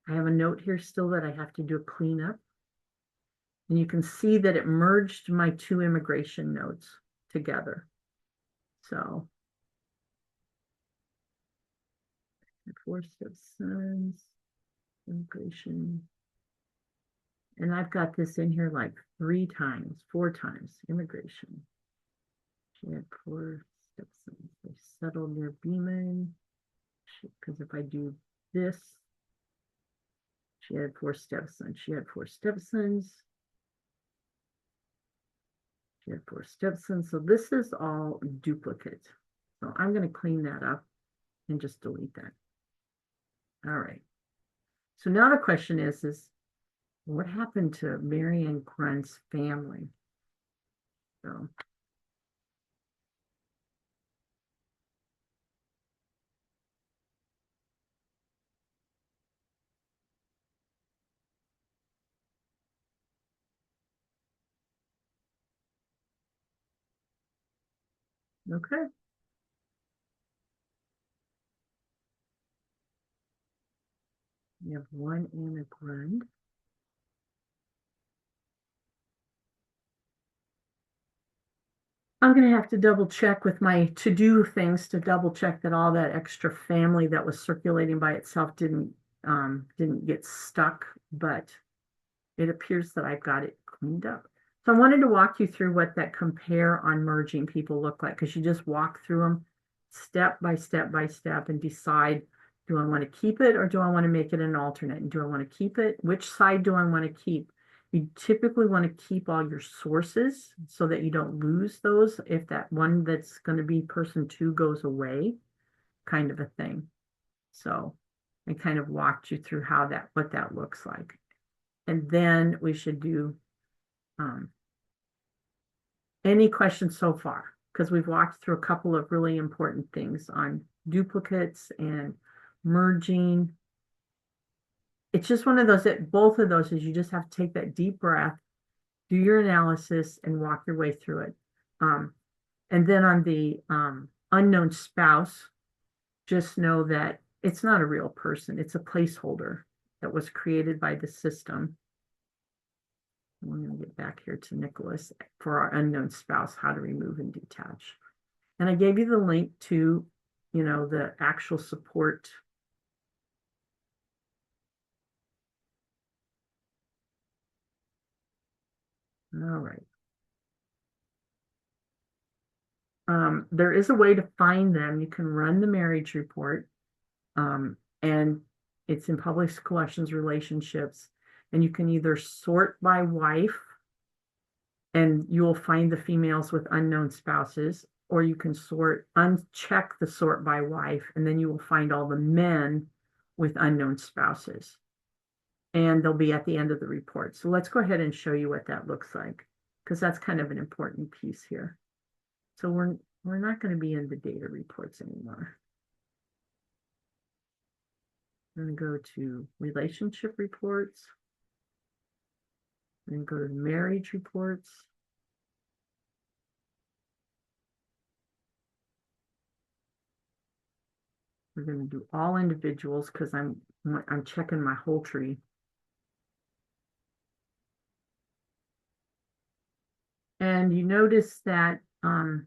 I have a note here still that I have to do a cleanup. And you can see that it merged my 2 immigration notes together. So 4 stepsons, immigration. And I've got this in here like 4 times, immigration. She had 4 stepsons. They settled near Beeman. Because if I do this, she had 4 stepsons. She had 4 stepsons. She had 4 stepsons. So this is all duplicate. So I'm going to clean that up and just delete that. All right. So now the question is what happened to Mary Ann Grund's family? So okay. We have 1 Anna Grund. I'm gonna have to double check with my to-do things to double check that all that extra family that was circulating by itself didn't get stuck, but it appears that I've got it cleaned up. So I wanted to walk you through what that compare on merging people look like, because you just walk through them step by step by step and decide, do I want to keep it or do I want to make it an alternate? And do I want to keep it? Which side do I want to keep? You typically want to keep all your sources so that you don't lose those if that one that's going to be person two goes away, kind of a thing. So I kind of walked you through what that looks like. And then we should do um, any questions so far? Because we've walked through a couple of really important things on duplicates and merging. It's just one of those that both of those is you just have to take that deep breath, do your analysis, and walk your way through it. And then on the unknown spouse, just know that it's not a real person, it's a placeholder that was created by the system. I'm going to get back here to Nicholas for our unknown spouse, how to remove and detach. And I gave you the link to, the actual support. All right. There is a way to find them. You can run the marriage report, and it's in public collections relationships. And you can either sort by wife, and you will find the females with unknown spouses, or you can uncheck the sort by wife, and then you will find all the men with unknown spouses. And they'll be at the end of the report. So let's go ahead and show you what that looks like, because that's kind of an important piece here. So we're not going to be in the data reports anymore. I'm going to go to relationship reports, and go to marriage reports. We're going to do all individuals because I'm checking my whole tree. And you notice that I've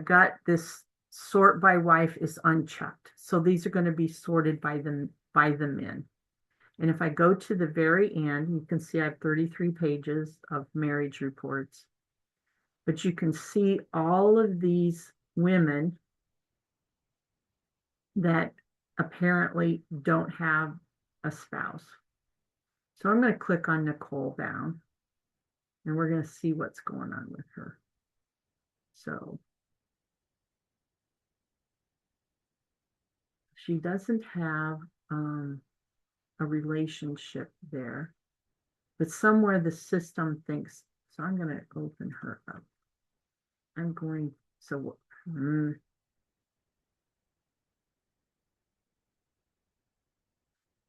got this sort by wife is unchecked. So these are going to be sorted by the men. And if I go to the very end, you can see I have 33 pages of marriage reports. But you can see all of these women that apparently don't have a spouse. So I'm going to click on Nicole down, and we're going to see what's going on with her. So she doesn't have a relationship there, but somewhere the system thinks, so I'm going to open her up.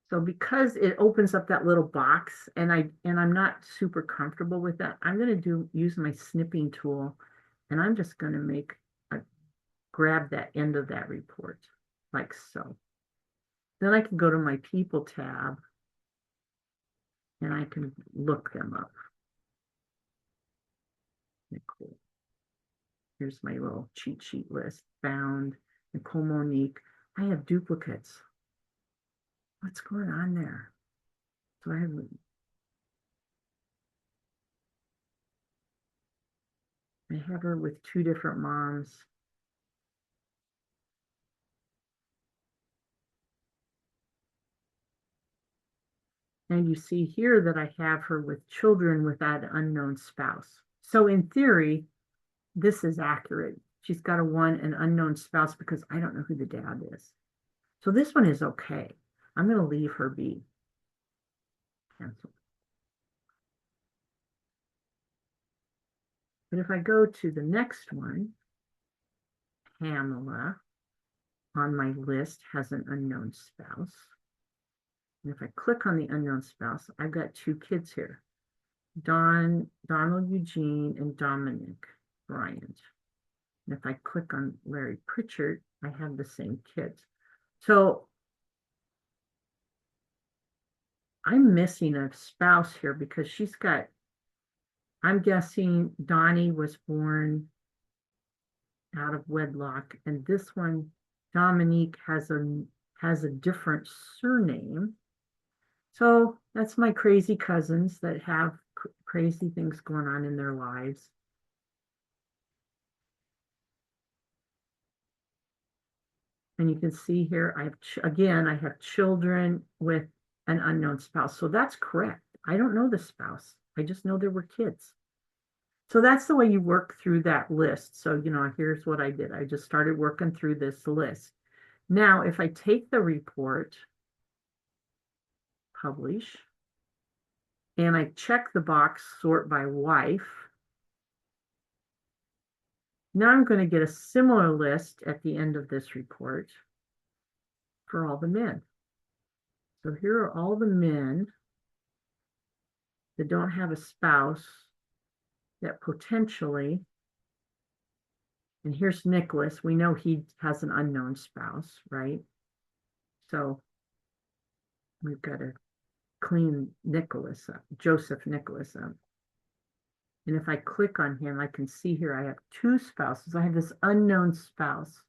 So because it opens up that little box, and I'm not super comfortable with that, I'm going to use my snipping tool, and I'm just going to grab that end of that report like so. Then I can go to my people tab, and I can look them up. Nicole. Here's my little cheat sheet list. Found Nicole Monique. I have duplicates. What's going on there? So I have her with two different moms. And you see here that I have her with children with that unknown spouse. So in theory, this is accurate. She's got an unknown spouse because I don't know who the dad is. So this one is okay. I'm going to leave her be. Cancel. But if I go to the next one, Pamela on my list has an unknown spouse. And if I click on the unknown spouse, I've got two kids here. Donald Eugene and Dominic Bryant. And if I click on Larry Pritchard, I have the same kids. So I'm missing a spouse here because she's got I'm guessing Donnie was born out of wedlock, and this one, Dominique, has a different surname. So that's my crazy cousins that have crazy things going on in their lives. And you can see here, again, I have children with an unknown spouse. So that's correct. I don't know the spouse. I just know there were kids. So that's the way you work through that list. So, here's what I did. I just started working through this list. Now, if I take the report, publish, and I check the box, sort by wife, now I'm going to get a similar list at the end of this report for all the men. So here are all the men that don't have a spouse that potentially, and here's Nicholas. We know he has an unknown spouse, right? So we've got to clean Nicholas up, Joseph Nicholas up. And if I click on him, I can see here I have two spouses. I have this unknown spouse.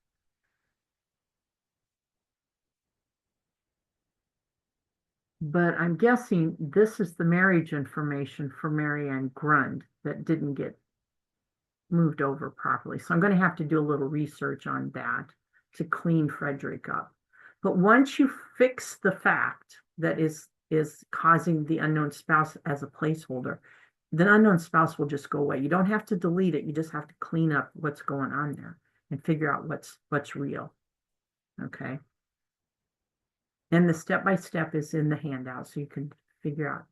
But I'm guessing this is the marriage information for Marianne Grund that didn't get moved over properly. So I'm going to have to do a little research on that to clean Frederick up. But once you fix the fact that is causing the unknown spouse as a placeholder, the unknown spouse will just go away. You don't have to delete it. You just have to clean up what's going on there and figure out what's real. Okay. And the step-by-step is in the handout, so you can figure out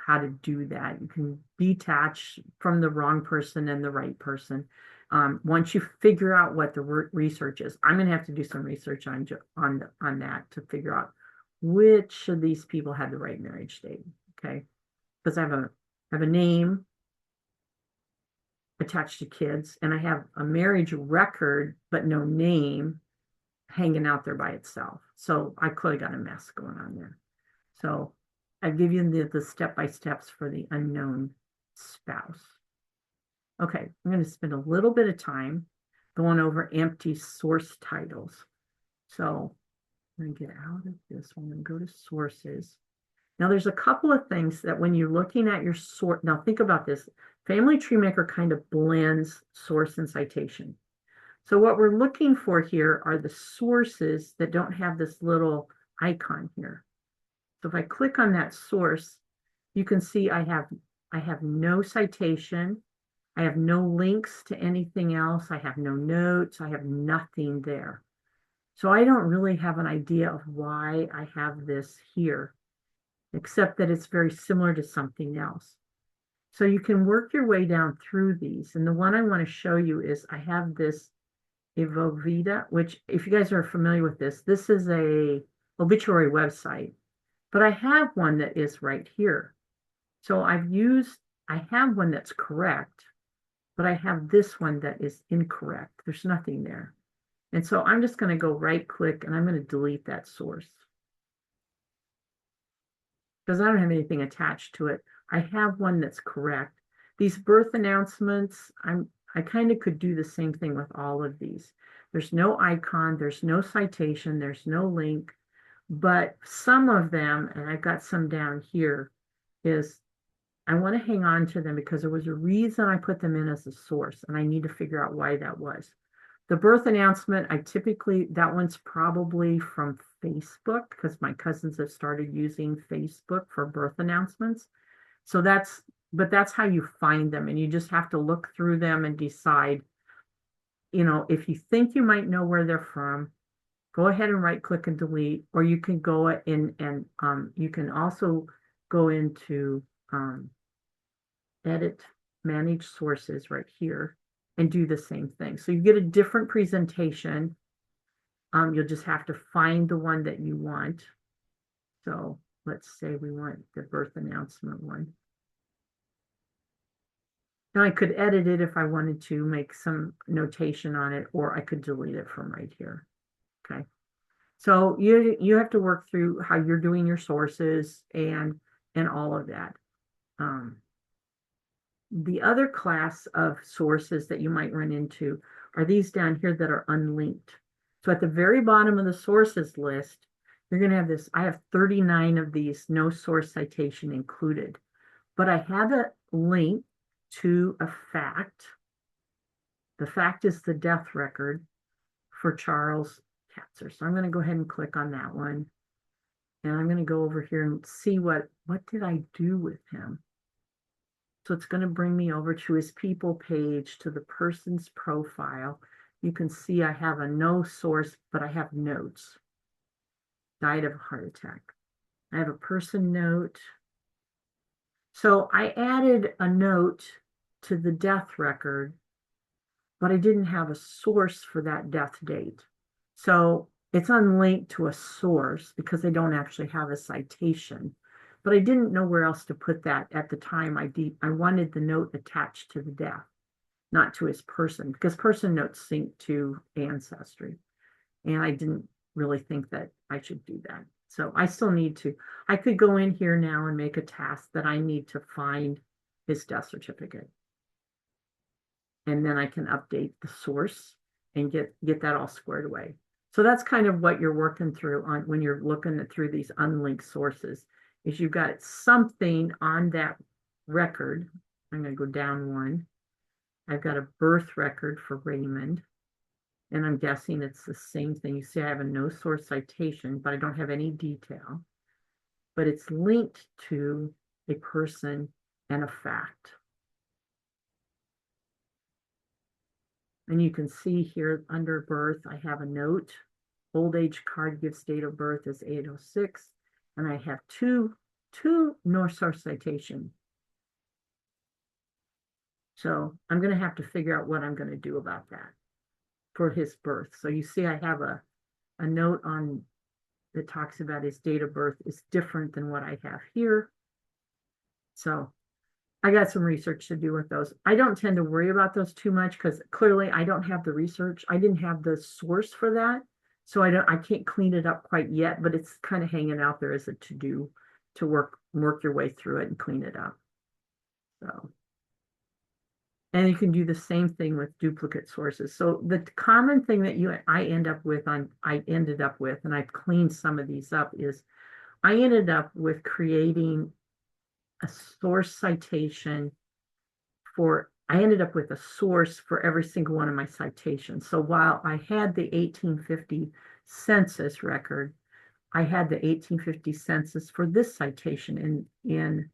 how to do that. You can detach from the wrong person and the right person. Once you figure out what the research is, I'm going to have to do some research on that to figure out which of these people had the right marriage date. Okay, because I have a name attached to kids, and I have a marriage record but no name hanging out there by itself. So I could have got a mess going on there. So I give you the step-by-steps for the unknown spouse. Okay, I'm going to spend a little bit of time going over empty source titles. So I'm going to get out of this one and go to sources. Now there's a couple of things that when you're looking at your sort, now think about this. Family Tree Maker kind of blends source and citation. So what we're looking for here are the sources that don't have this little icon here. So if I click on that source, you can see I have no citation. I have no links to anything else. I have no notes. I have nothing there. So I don't really have an idea of why I have this here, except that it's very similar to something else. So you can work your way down through these. And the one I want to show you is I have this Evovita, which if you guys are familiar with this is a obituary website, but I have one that is right here. So I have one that's correct, but I have this one that is incorrect. There's nothing there. And so I'm just going to go right click and I'm going to delete that source because I don't have anything attached to it. I have one that's correct. These birth announcements, I kind of could do the same thing with all of these. There's no icon, there's no citation, there's no link, but some of them, and I've got some down here, is I want to hang on to them because there was a reason I put them in as a source, and I need to figure out why that was. The birth announcement, that one's probably from Facebook because my cousins have started using Facebook for birth announcements. So but that's how you find them. And you just have to look through them and decide, if you think you might know where they're from, go ahead and right click and delete, or you can go in and you can also go into edit, manage sources right here and do the same thing. So you get a different presentation. You'll just have to find the one that you want. So let's say we want the birth announcement one. Now I could edit it if I wanted to make some notation on it, or I could delete it from right here. Okay. So you have to work through how you're doing your sources and all of that. the other class of sources that you might run into are these down here that are unlinked. So at the very bottom of the sources list, you're going to have this. I have 39 of these, no source citation included, but I have a link to a fact. The fact is the death record for Charles Katzer. So I'm going to go ahead and click on that one. And I'm going to go over here and see what did I do with him. So it's going to bring me over to his people page, to the person's profile. You can see I have a no source, but I have notes. Died of a heart attack. I have a person note. So I added a note to the death record, but I didn't have a source for that death date. So it's unlinked to a source because they don't actually have a citation. But I didn't know where else to put that at the time. I wanted the note attached to the death, not to his person, because person notes sync to Ancestry. And I didn't really think that I should do that. So I still need to, I could go in here now and make a task that I need to find his death certificate. And then I can update the source and get that all squared away. So that's kind of what you're working through on when you're looking through these unlinked sources, is you've got something on that record. I'm going to go down one. I've got a birth record for Raymond, and I'm guessing it's the same thing. You see, I have a no source citation, but I don't have any detail, but it's linked to a person and a fact. And you can see here under birth, I have a note. Old age card gives date of birth as 806. And I have two no source citation. So I'm going to have to figure out what I'm going to do about that for his birth. So you see, I have a note on that talks about his date of birth is different than what I have here. So I got some research to do with those. I don't tend to worry about those too much because clearly I don't have the research. I didn't have the source for that. So I can't clean it up quite yet, but it's kind of hanging out there as a to-do to work your way through it and clean it up. So, and you can do the same thing with duplicate sources. So the common thing that I ended up with, and I've cleaned some of these up, is I ended up with creating a source citation I ended up with a source for every single one of my citations. So while I had the 1850 census record, I had the 1850 census for this citation in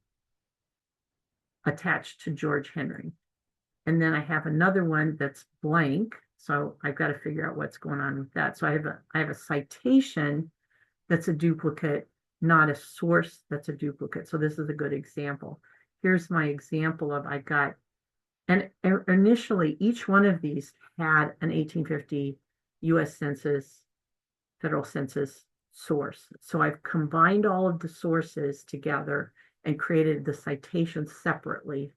attached to George Henry. And then I have another one that's blank. So I've got to figure out what's going on with that. So I have a citation that's a duplicate, not a source that's a duplicate. So this is a good example. Here's my example of and initially each one of these had an 1850 US Census, Federal Census source. So I've combined all of the sources together and created the citations separately.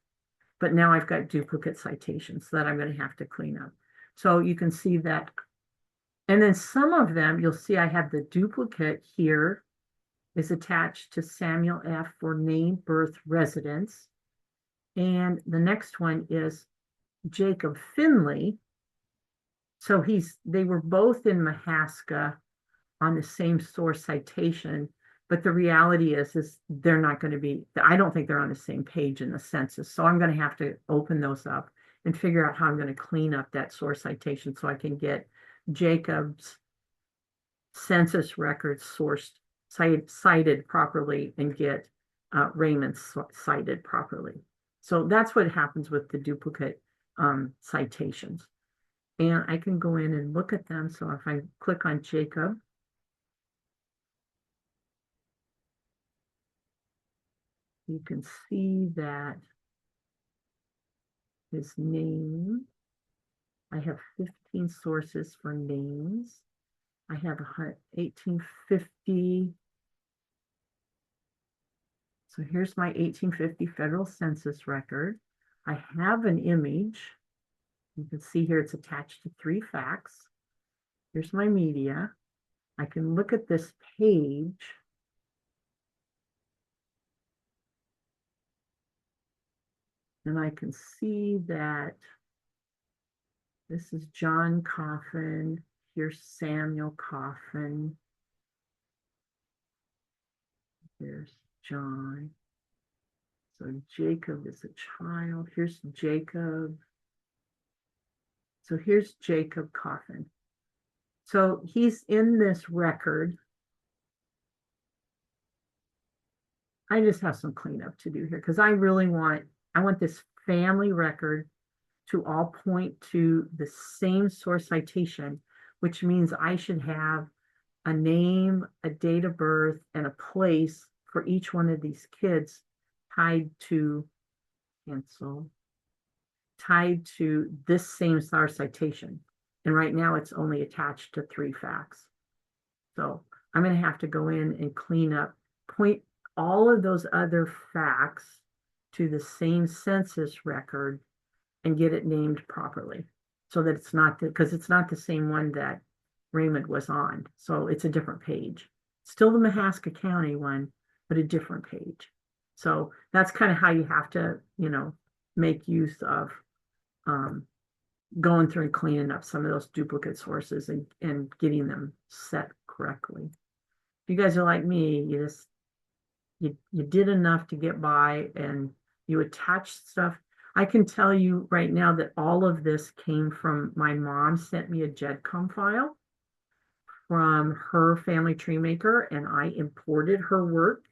But now I've got duplicate citations that I'm going to have to clean up. So you can see that. And then some of them, you'll see I have the duplicate here is attached to Samuel F. for name, birth, residence. And the next one is Jacob Finley. So they were both in Mahaska on the same source citation, but the reality is they're not going to be, I don't think they're on the same page in the census. So I'm going to have to open those up and figure out how I'm going to clean up that source citation so I can get Jacob's census records cited properly and get Raymond's cited properly. So that's what happens with the duplicate citations. And I can go in and look at them. So if I click on Jacob, you can see that his name, I have 15 sources for names. I have 1850. So here's my 1850 federal census record. I have an image. You can see here it's attached to 3 facts. Here's my media. I can look at this page. And I can see that this is John Coffin. Here's Samuel Coffin. There's John. So Jacob is a child. Here's Jacob. So here's Jacob Coffin. So he's in this record. I just have some cleanup to do here because I want this family record to all point to the same source citation, which means I should have a name, a date of birth, and a place for each one of these kids tied to cancel, tied to this same source citation. And right now it's only attached to 3 facts. So I'm going to have to go in and clean up, point all of those other facts to the same census record and get it named properly so that it's not because it's not the same one that Raymond was on. So it's a different page. Still the Mahaska County one, but a different page. So that's kind of how you have to, make use of going through and cleaning up some of those duplicate sources and getting them set correctly. If you guys are like me, you did enough to get by and you attached stuff. I can tell you right now that all of this came from my mom sent me a GEDCOM file from her family tree maker, and I imported her work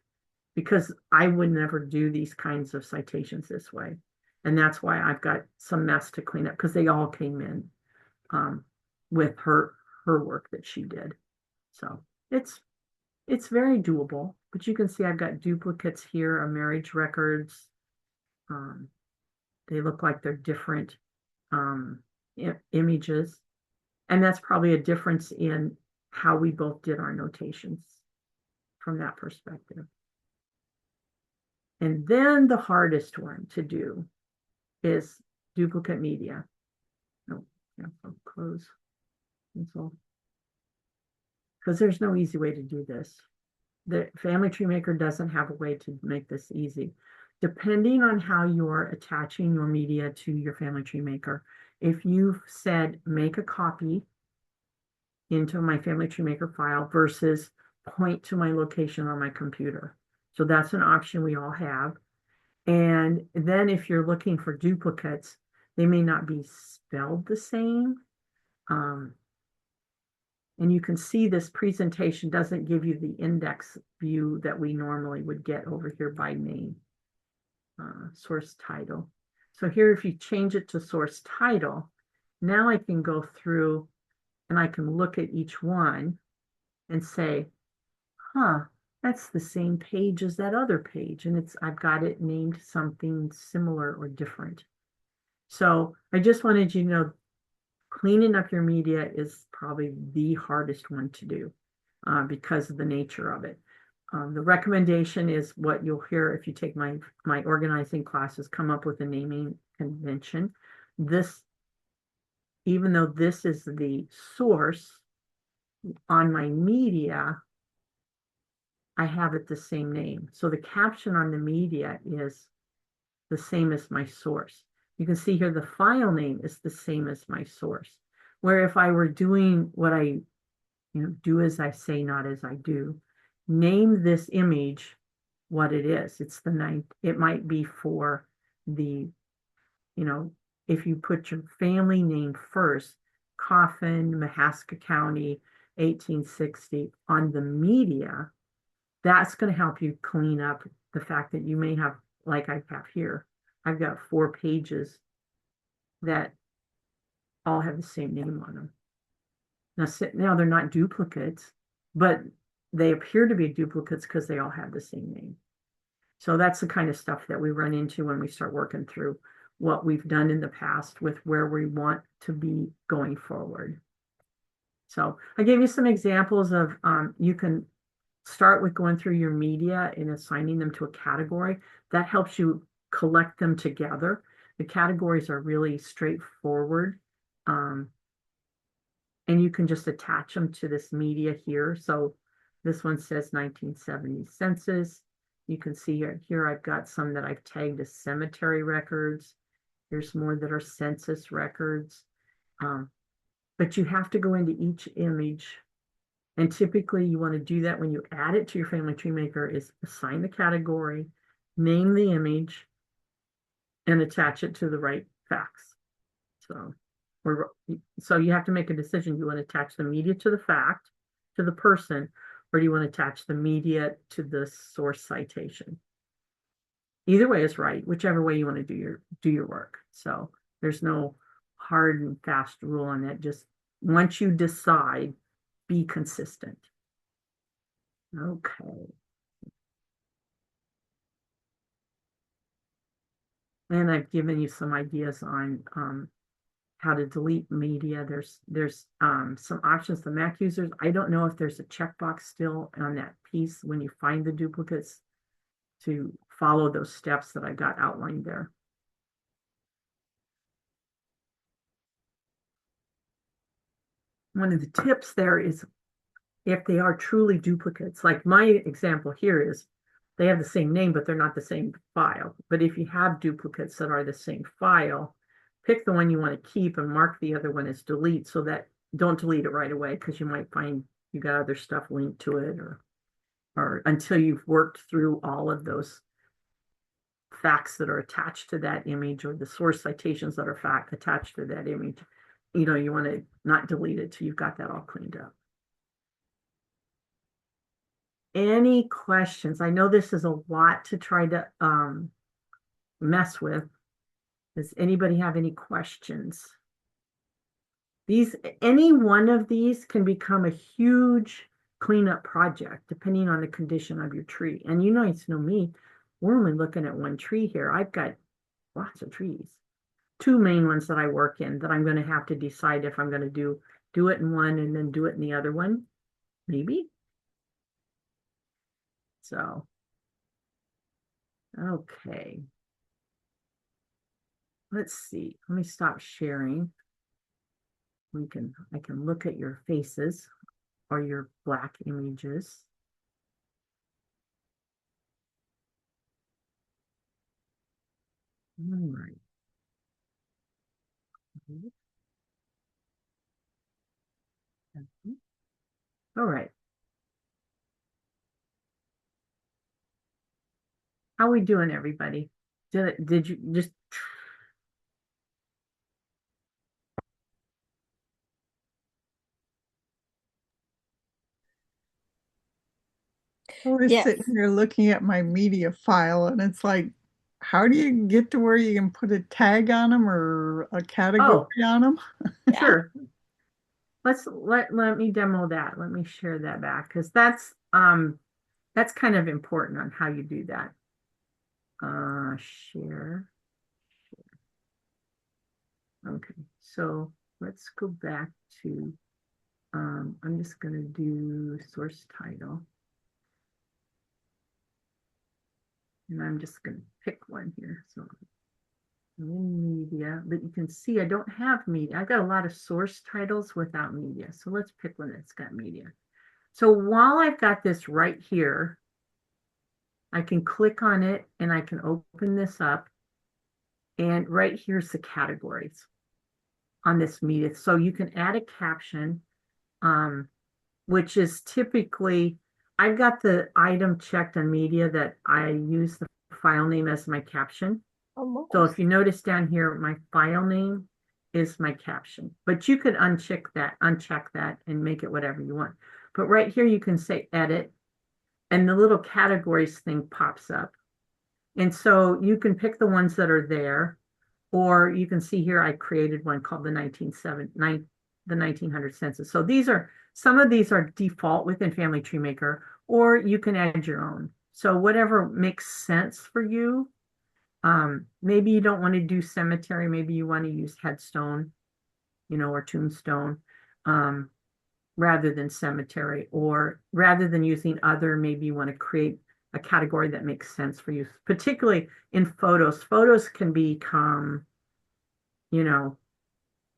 because I would never do these kinds of citations this way. And that's why I've got some mess to clean up because they all came in with her work that she did. So it's very doable, but you can see I've got duplicates here of marriage records. They look like they're different images. And that's probably a difference in how we both did our notations from that perspective. And then the hardest one to do is duplicate media. No, I'll close cancel. Because there's no easy way to do this. The Family Tree Maker doesn't have a way to make this easy. Depending on how you're attaching your media to your Family Tree Maker, if you've said make a copy into my Family Tree Maker file versus point to my location on my computer. So that's an option we all have. And then if you're looking for duplicates, they may not be spelled the same. And you can see this presentation doesn't give you the index view that we normally would get over here by name, source title. So here, if you change it to source title, now I can go through and I can look at each one and say, huh, that's the same page as that other page. And I've got it named something similar or different. So I just wanted you to know, cleaning up your media is probably the hardest one to do because of the nature of it. The recommendation is what you'll hear if you take my organizing classes, come up with a naming convention. This, even though this is the source on my media, I have it the same name. So the caption on the media is the same as my source. You can see here the file name is the same as my source. Where if I were doing what I do as I say, not as I do, name this image what it is. It's the ninth. It might be for the, if you put your family name first, Coffin, Mahaska County, 1860 on the media, that's going to help you clean up the fact that you may have, like I have here, I've got 4 pages that all have the same name on them. Now they're not duplicates, but they appear to be duplicates because they all have the same name. So that's the kind of stuff that we run into when we start working through what we've done in the past with where we want to be going forward. So I gave you some examples of, you can start with going through your media and assigning them to a category. That helps you collect them together. The categories are really straightforward. And you can just attach them to this media here. So this one says 1970 census. you can see here I've got some that I've tagged as cemetery records. There's more that are census records. But you have to go into each image. And typically you want to do that when you add it to your family tree maker is assign the category, name the image, and attach it to the right facts. So you have to make a decision. You want to attach the media to the fact, to the person, or do you want to attach the media to the source citation? Either way is right, whichever way you want to do your work. So there's no hard and fast rule on that. Just once you decide, be consistent. Okay. And I've given you some ideas on how to delete media. There's some options for Mac users. I don't know if there's a checkbox still on that piece when you find the duplicates to follow those steps that I got outlined there. One of the tips there is if they are truly duplicates, like my example here is they have the same name, but they're not the same file. But if you have duplicates that are the same file, pick the one you want to keep and mark the other one as delete so that don't delete it right away because you might find you got other stuff linked to it or until you've worked through all of those facts that are attached to that image or the source citations that are attached to that image. You know, you want to not delete it till you've got that all cleaned up. Any questions? I know this is a lot to try to mess with. Does anybody have any questions? Any one of these can become a huge cleanup project depending on the condition of your tree. And you guys know me, we're only looking at one tree here. I've got lots of trees. Two main ones that I work in that I'm going to have to decide if I'm going to do it in one and then do it in the other one, maybe. So, okay. Let's see. Let me stop sharing. I can look at your faces or your black images. All right. All right. How are we doing, everybody? Did you just I was Yes. sitting here looking at my media file, and it's like, how do you get to where you can put a tag on them or a category on them? Yeah. sure. Let me demo that. Let me share that back because that's kind of important on how you do that. Share. Okay, so let's go back to I'm just gonna do source title. And I'm just gonna pick one here. So in media, but you can see I don't have media. I got a lot of source titles without media. So let's pick one that's got media. So while I've got this right here, I can click on it and I can open this up. And right here's the categories on this media. So you can add a caption, which is typically, I've got the item checked on media that I use the file name as my caption. So if you notice down here, my file name is my caption, but you could uncheck that and make it whatever you want. But right here, you can say edit and the little categories thing pops up. And so you can pick the ones that are there, or you can see here, I created one called the 1900 census. So some of these are default within Family Tree Maker, or you can add your own. So whatever makes sense for you. Maybe you don't want to do cemetery. Maybe you want to use headstone, or tombstone, rather than cemetery, or rather than using other, maybe you want to create a category that makes sense for you, particularly in photos. Photos can become,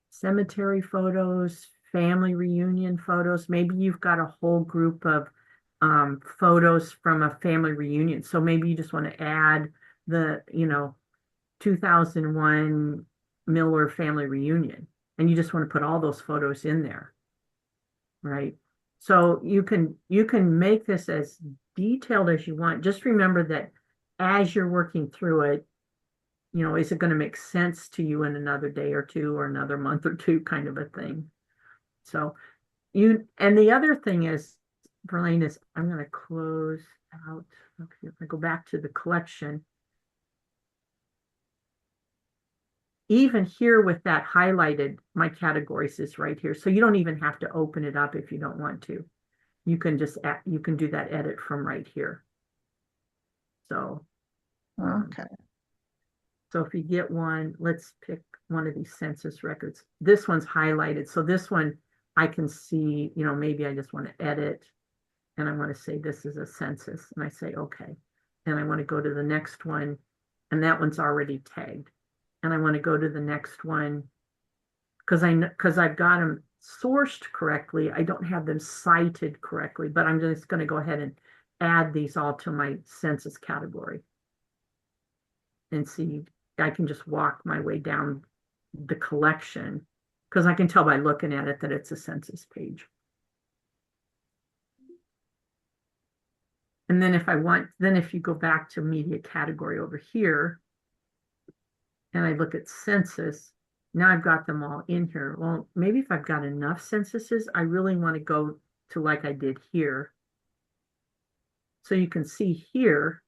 cemetery photos, family reunion photos. Maybe you've got a whole group of photos from a family reunion. So maybe you just want to add the, 2001 Miller family reunion, and you just want to put all those photos in there, right? So you can make this as detailed as you want. Just remember that as you're working through it, is it going to make sense to you in another day or two or another month or two kind of a thing? So and the other thing is, Verlaine, is I'm going to close out. Okay, if I go back to the collection, even here with that highlighted, my categories is right here. So you don't even have to open it up if you don't want to. You can you can do that edit from right here. So, Okay. so if you get one, let's pick one of these census records. This one's highlighted. So this one I can see, maybe I just want to edit and I want to say this is a census and I say, okay. And I want to go to the next one and that one's already tagged. And I want to go to the next one because I've got them sourced correctly. I don't have them cited correctly, but I'm just going to go ahead and add these all to my census category and see. I can just walk my way down the collection because I can tell by looking at it that it's a census page. And then if you go back to media category over here, and I look at census, now I've got them all in here. Well, maybe if I've got enough censuses, I really want to go to like I did here. So you can see here,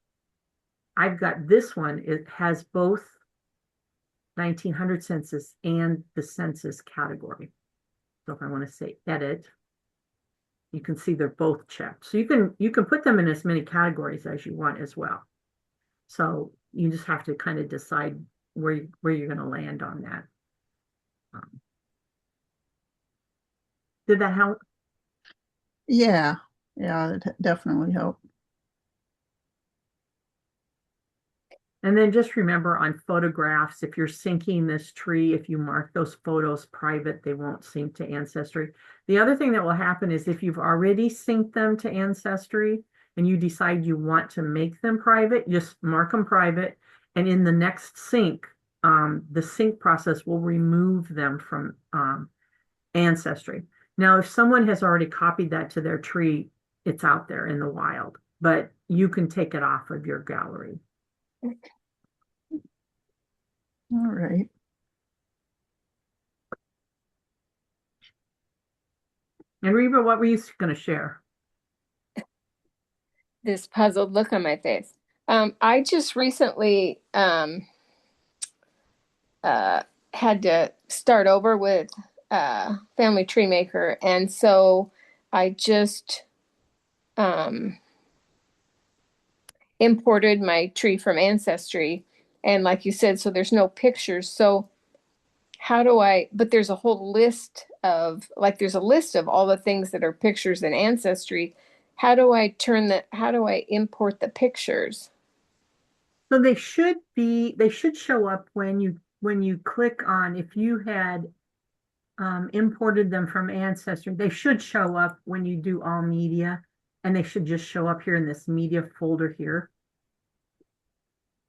I've got this one. It has both 1900 census and the census category. So if I want to say edit, you can see they're both checked. So you can put them in as many categories as you want as well. So you just have to kind of decide where you're going to land on that. Did that help? Yeah. Yeah, it definitely helped. And then just remember on photographs, if you're syncing this tree, if you mark those photos private, they won't sync to Ancestry. The other thing that will happen is if you've already synced them to Ancestry and you decide you want to make them private, just mark them private. And in the next sync, the sync process will remove them from Ancestry. Now, if someone has already copied that to their tree, it's out there in the wild, but you can take it off of your gallery. All right. And Reba, what were you going to share? This puzzled look on my face. I just recently had to start over with Family Tree Maker, and so I just imported my tree from Ancestry, and like you said, so there's no pictures. So how do but there's a whole list of, like, there's a list of all the things that are pictures in Ancestry. How do I import the pictures? So they should show up when you click on, if you had imported them from Ancestry, they should show up when you do all media, and they should just show up here in this media folder here.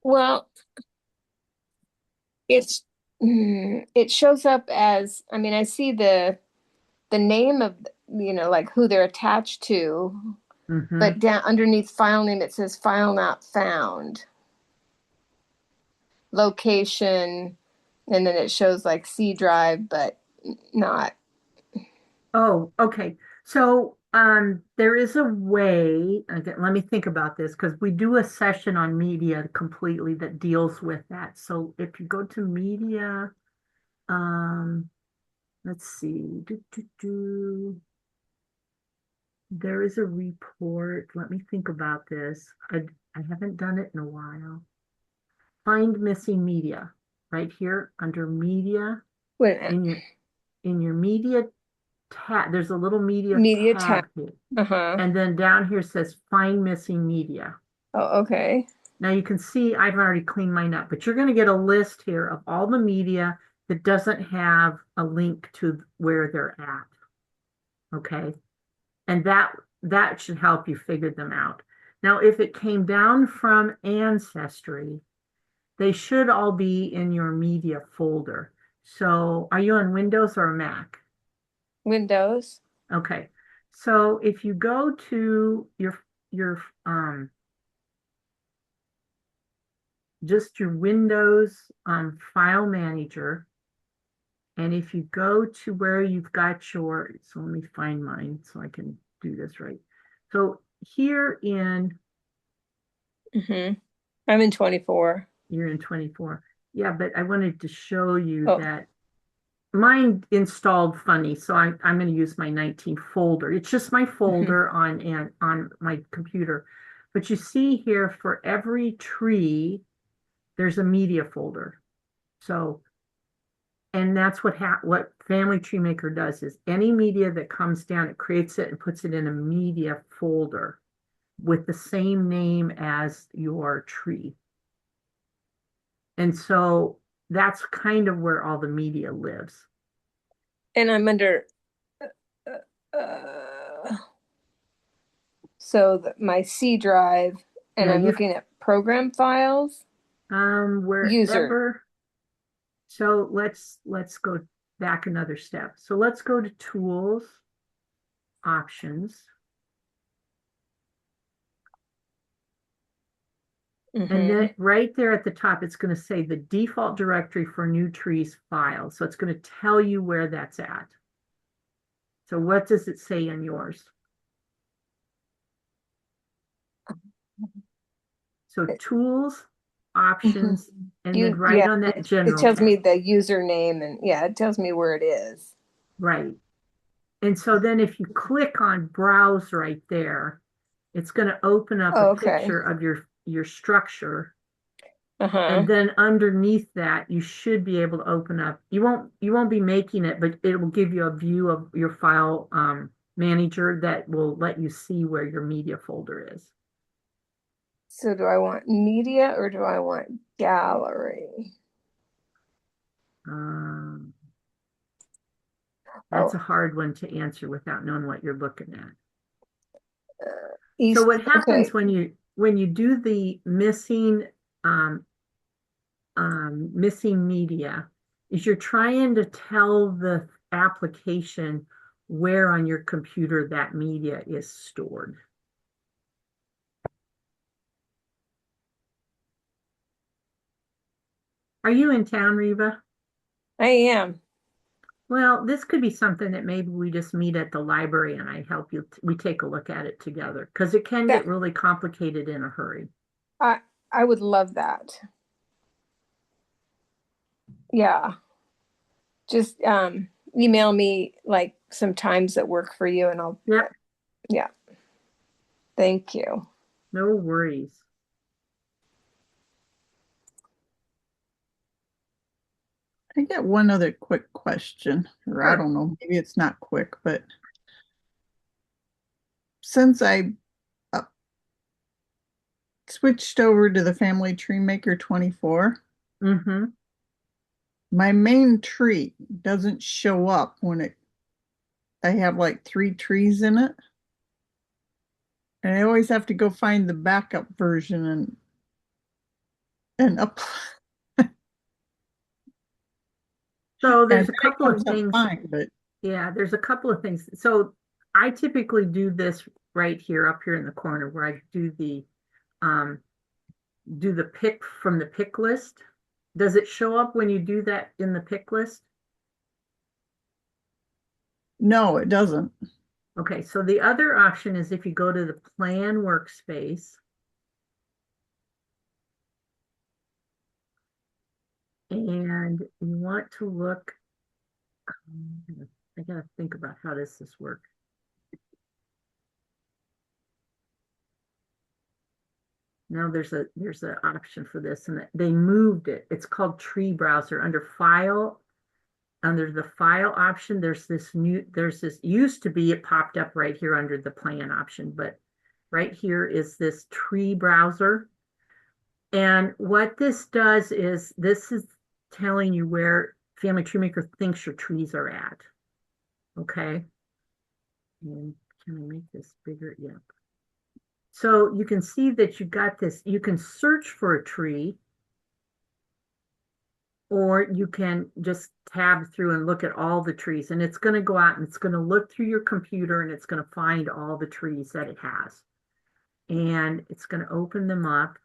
Well, it shows up as, I mean, I see the name of, like who they're attached to, but down underneath file name, it says file not found, location, and then it shows like C drive, but not. Oh, okay. So there is a way, again, let me think about this because we do a session on media completely that deals with that. So if you go to media, let's see, there is a report. Let me think about this. I haven't done it in a while. Find missing media right here under media. Wait, in your media tab, there's a little media tab here. And then down here says find missing media. Oh, okay. Now you can see I've already cleaned mine up, but you're going to get a list here of all the media that doesn't have a link to where they're at. Okay. And that should help you figure them out. Now, if it came down from Ancestry, they should all be in your media folder. So are you on Windows or Mac? Windows. Okay. So if you go to your just your Windows file manager, and if you go to where you've got your, so let me find mine so I can do this right. So here in, I'm in 24. you're in 24. Yeah, but I wanted to show you Oh. that mine installed funny, so I'm going to use my 19 folder. It's just my folder on my computer. But you see here, for every tree, there's a media folder. So, and that's what Family Tree Maker does, is any media that comes down, it creates it and puts it in a media folder with the same name as your tree. And so that's kind of where all the media lives. And I'm under so my C drive, and Yeah, I'm looking at program files. User. Wherever. So let's go back another step. So let's go to Tools, Options. And then right there at the top, it's going to say the default directory for new trees file. So it's going to tell you where that's at. So what does it say in yours? So Tools, Options, and then right on that General. It tells me the username, and yeah, it tells me where it is. Right. And so then if you click on Browse right there, it's going to open up a picture of your structure. And then underneath that, you should be able to open up. You won't be making it, but it will give you a view of your file manager that will let you see where your media folder is. So do I want media or do I want gallery? That's a hard one to answer without knowing what you're looking at. So what happens when you do the missing missing media is you're trying to tell the application where on your computer that media is stored. Are you in town, Reva? I am. Well, this could be something that maybe we just meet at the library and I help you. We take a look at it together because it can get really complicated in a hurry. I would love that. Yeah. Just email me like some times that work for you and I'll. Yep. Yeah. Thank you. No worries. I got one other quick question, or I don't know, maybe it's not quick, but since I switched over to the Family Tree Maker 24, my main tree doesn't show up when I have like 3 trees in it. And I always have to go find the backup version and up. So there's a couple of things. Fine, but yeah, there's a couple of things. So I typically do this right here, up here in the corner, where I do the pick from the pick list. Does it show up when you do that in the pick list? No, it doesn't. Okay, so the other option is if you go to the plan workspace and you want to look, I gotta think about how does this work. Now there's an option for this, and they moved it. It's called Tree Browser. Under File, under the File option, there's this used to be, it popped up right here under the Plan option, but right here is this Tree Browser. And what this does is this is telling you where Family Tree Maker thinks your trees are at. Okay. And Can I make this bigger? Yep. So you can see that you got this. You can search for a tree, or you can just tab through and look at all the trees. And it's going to go out and it's going to look through your computer and it's going to find all the trees that it has. And it's going to open them up.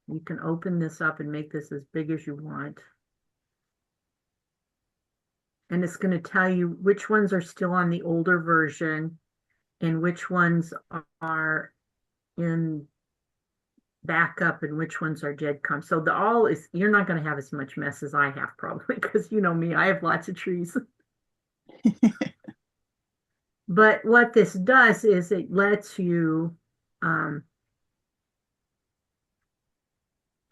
You can open this up and make this as big as you want. And it's going to tell you which ones are still on the older version and which ones are in backup and which ones are GEDCOM. So the all is, you're not going to have as much mess as I have probably, because you know me, I have lots of trees. But what this does is it lets you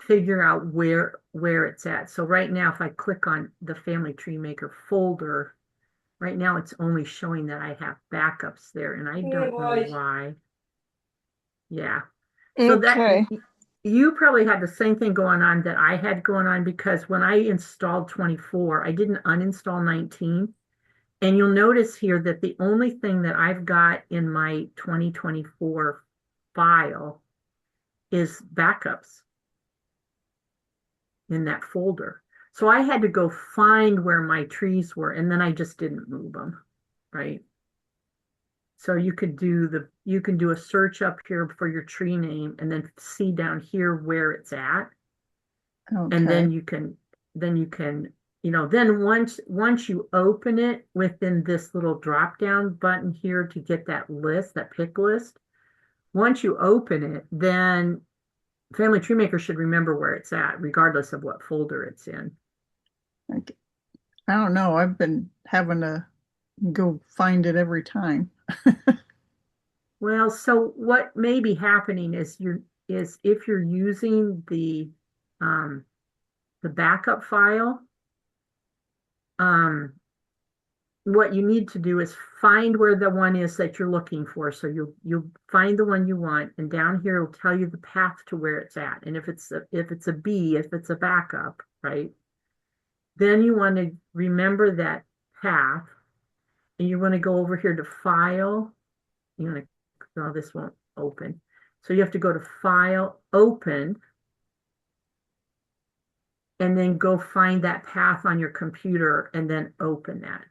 figure out where it's at. So right now, if I click on the Family Tree Maker folder, right now it's only showing that I have backups there, and I don't know why. Yeah. So Okay. that you probably had the same thing going on that I had going on, because when I installed 24, I didn't uninstall 19. And you'll notice here that the only thing that I've got in my 2024 file is backups in that folder. So I had to go find where my trees were, and then I just didn't move them, right? So you can do a search up here for your tree name and then see down here where it's at. Okay. And then you can, then once you open it within this little drop down button here to get that list, that pick list, once you open it, then Family Tree Maker should remember where it's at, regardless of what folder it's in. Okay. I don't know. I've been having to go find it every time. Well, so what may be happening is if you're using the backup file, what you need to do is find where the one is that you're looking for. So you'll find the one you want, and down here it'll tell you the path to where it's at. And if it's a B, if it's a backup, right? Then you want to remember that path, and you want to go over here to File. You want to, no, this won't open. So you have to go to File, Open, and then go find that path on your computer and then open that.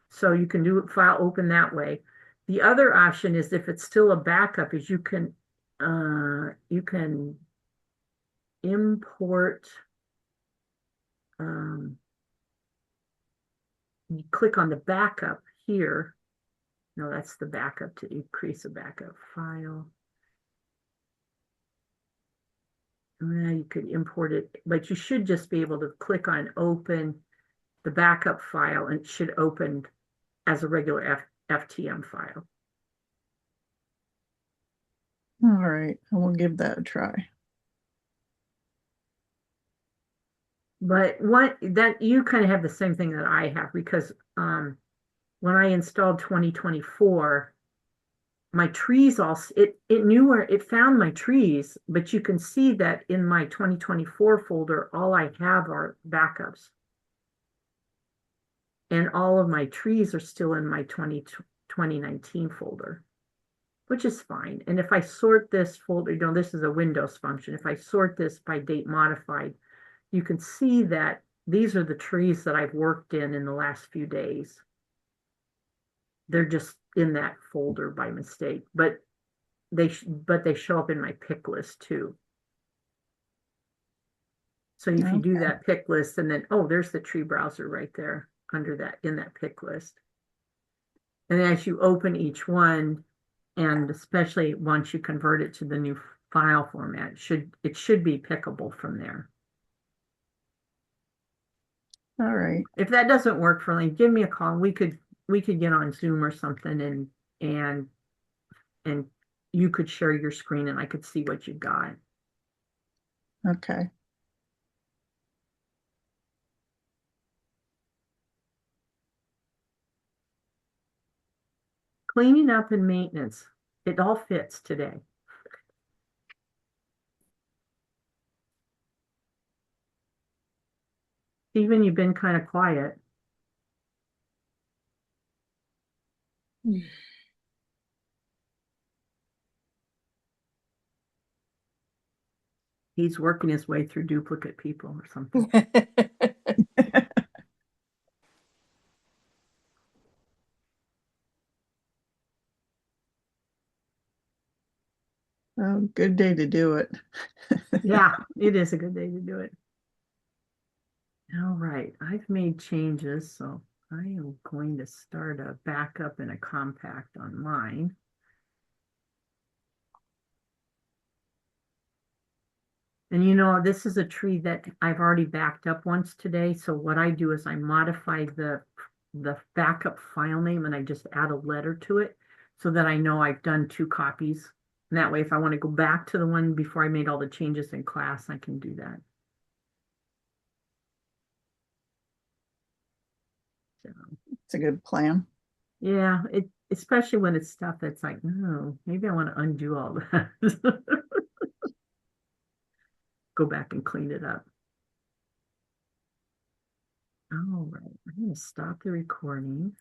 So you can do File Open that way. The other option is, if it's still a backup, is you can import. You click on the backup here. No, that's the backup, to increase a backup file. You could import it, but you should just be able to click on open the backup file, and it should open as a regular FTM file. All right, I will give that a try. But you kind of have the same thing that I have, because when I installed 2024, my trees it knew where it found my trees, but you can see that in my 2024 folder, all I have are backups. And all of my trees are still in my 2019 folder, which is fine. And if I sort this folder, this is a Windows function. If I sort this by date modified, you can see that these are the trees that I've worked in the last few days. They're just in that folder by mistake, but they show up in my pick list too. So if you do that pick list, and then, oh, there's the tree browser right there under that, in that pick list. And as you open each one, and especially once you convert it to the new file format, it should be pickable from there. All right. If that doesn't work for me, give me a call. We could get on Zoom or something, and you could share your screen and I could see what you got. Okay. Cleaning up and maintenance. It all fits today. Stephen, you've been kind of quiet. He's working his way through duplicate people or something. Oh, good day to do it. Yeah, it is a good day to do it. All right, I've made changes, so I am going to start a backup and a compact on mine. And you know, this is a tree that I've already backed up once today. So what I do is I modify the backup file name and I just add a letter to it so that I know I've done 2 copies. And that way, if I want to go back to the one before I made all the changes in class, I can do that. So, It's a good plan. yeah, especially when it's stuff that's like, oh, maybe I want to undo all that. Go back and clean it up. All right, I'm going to stop the recording.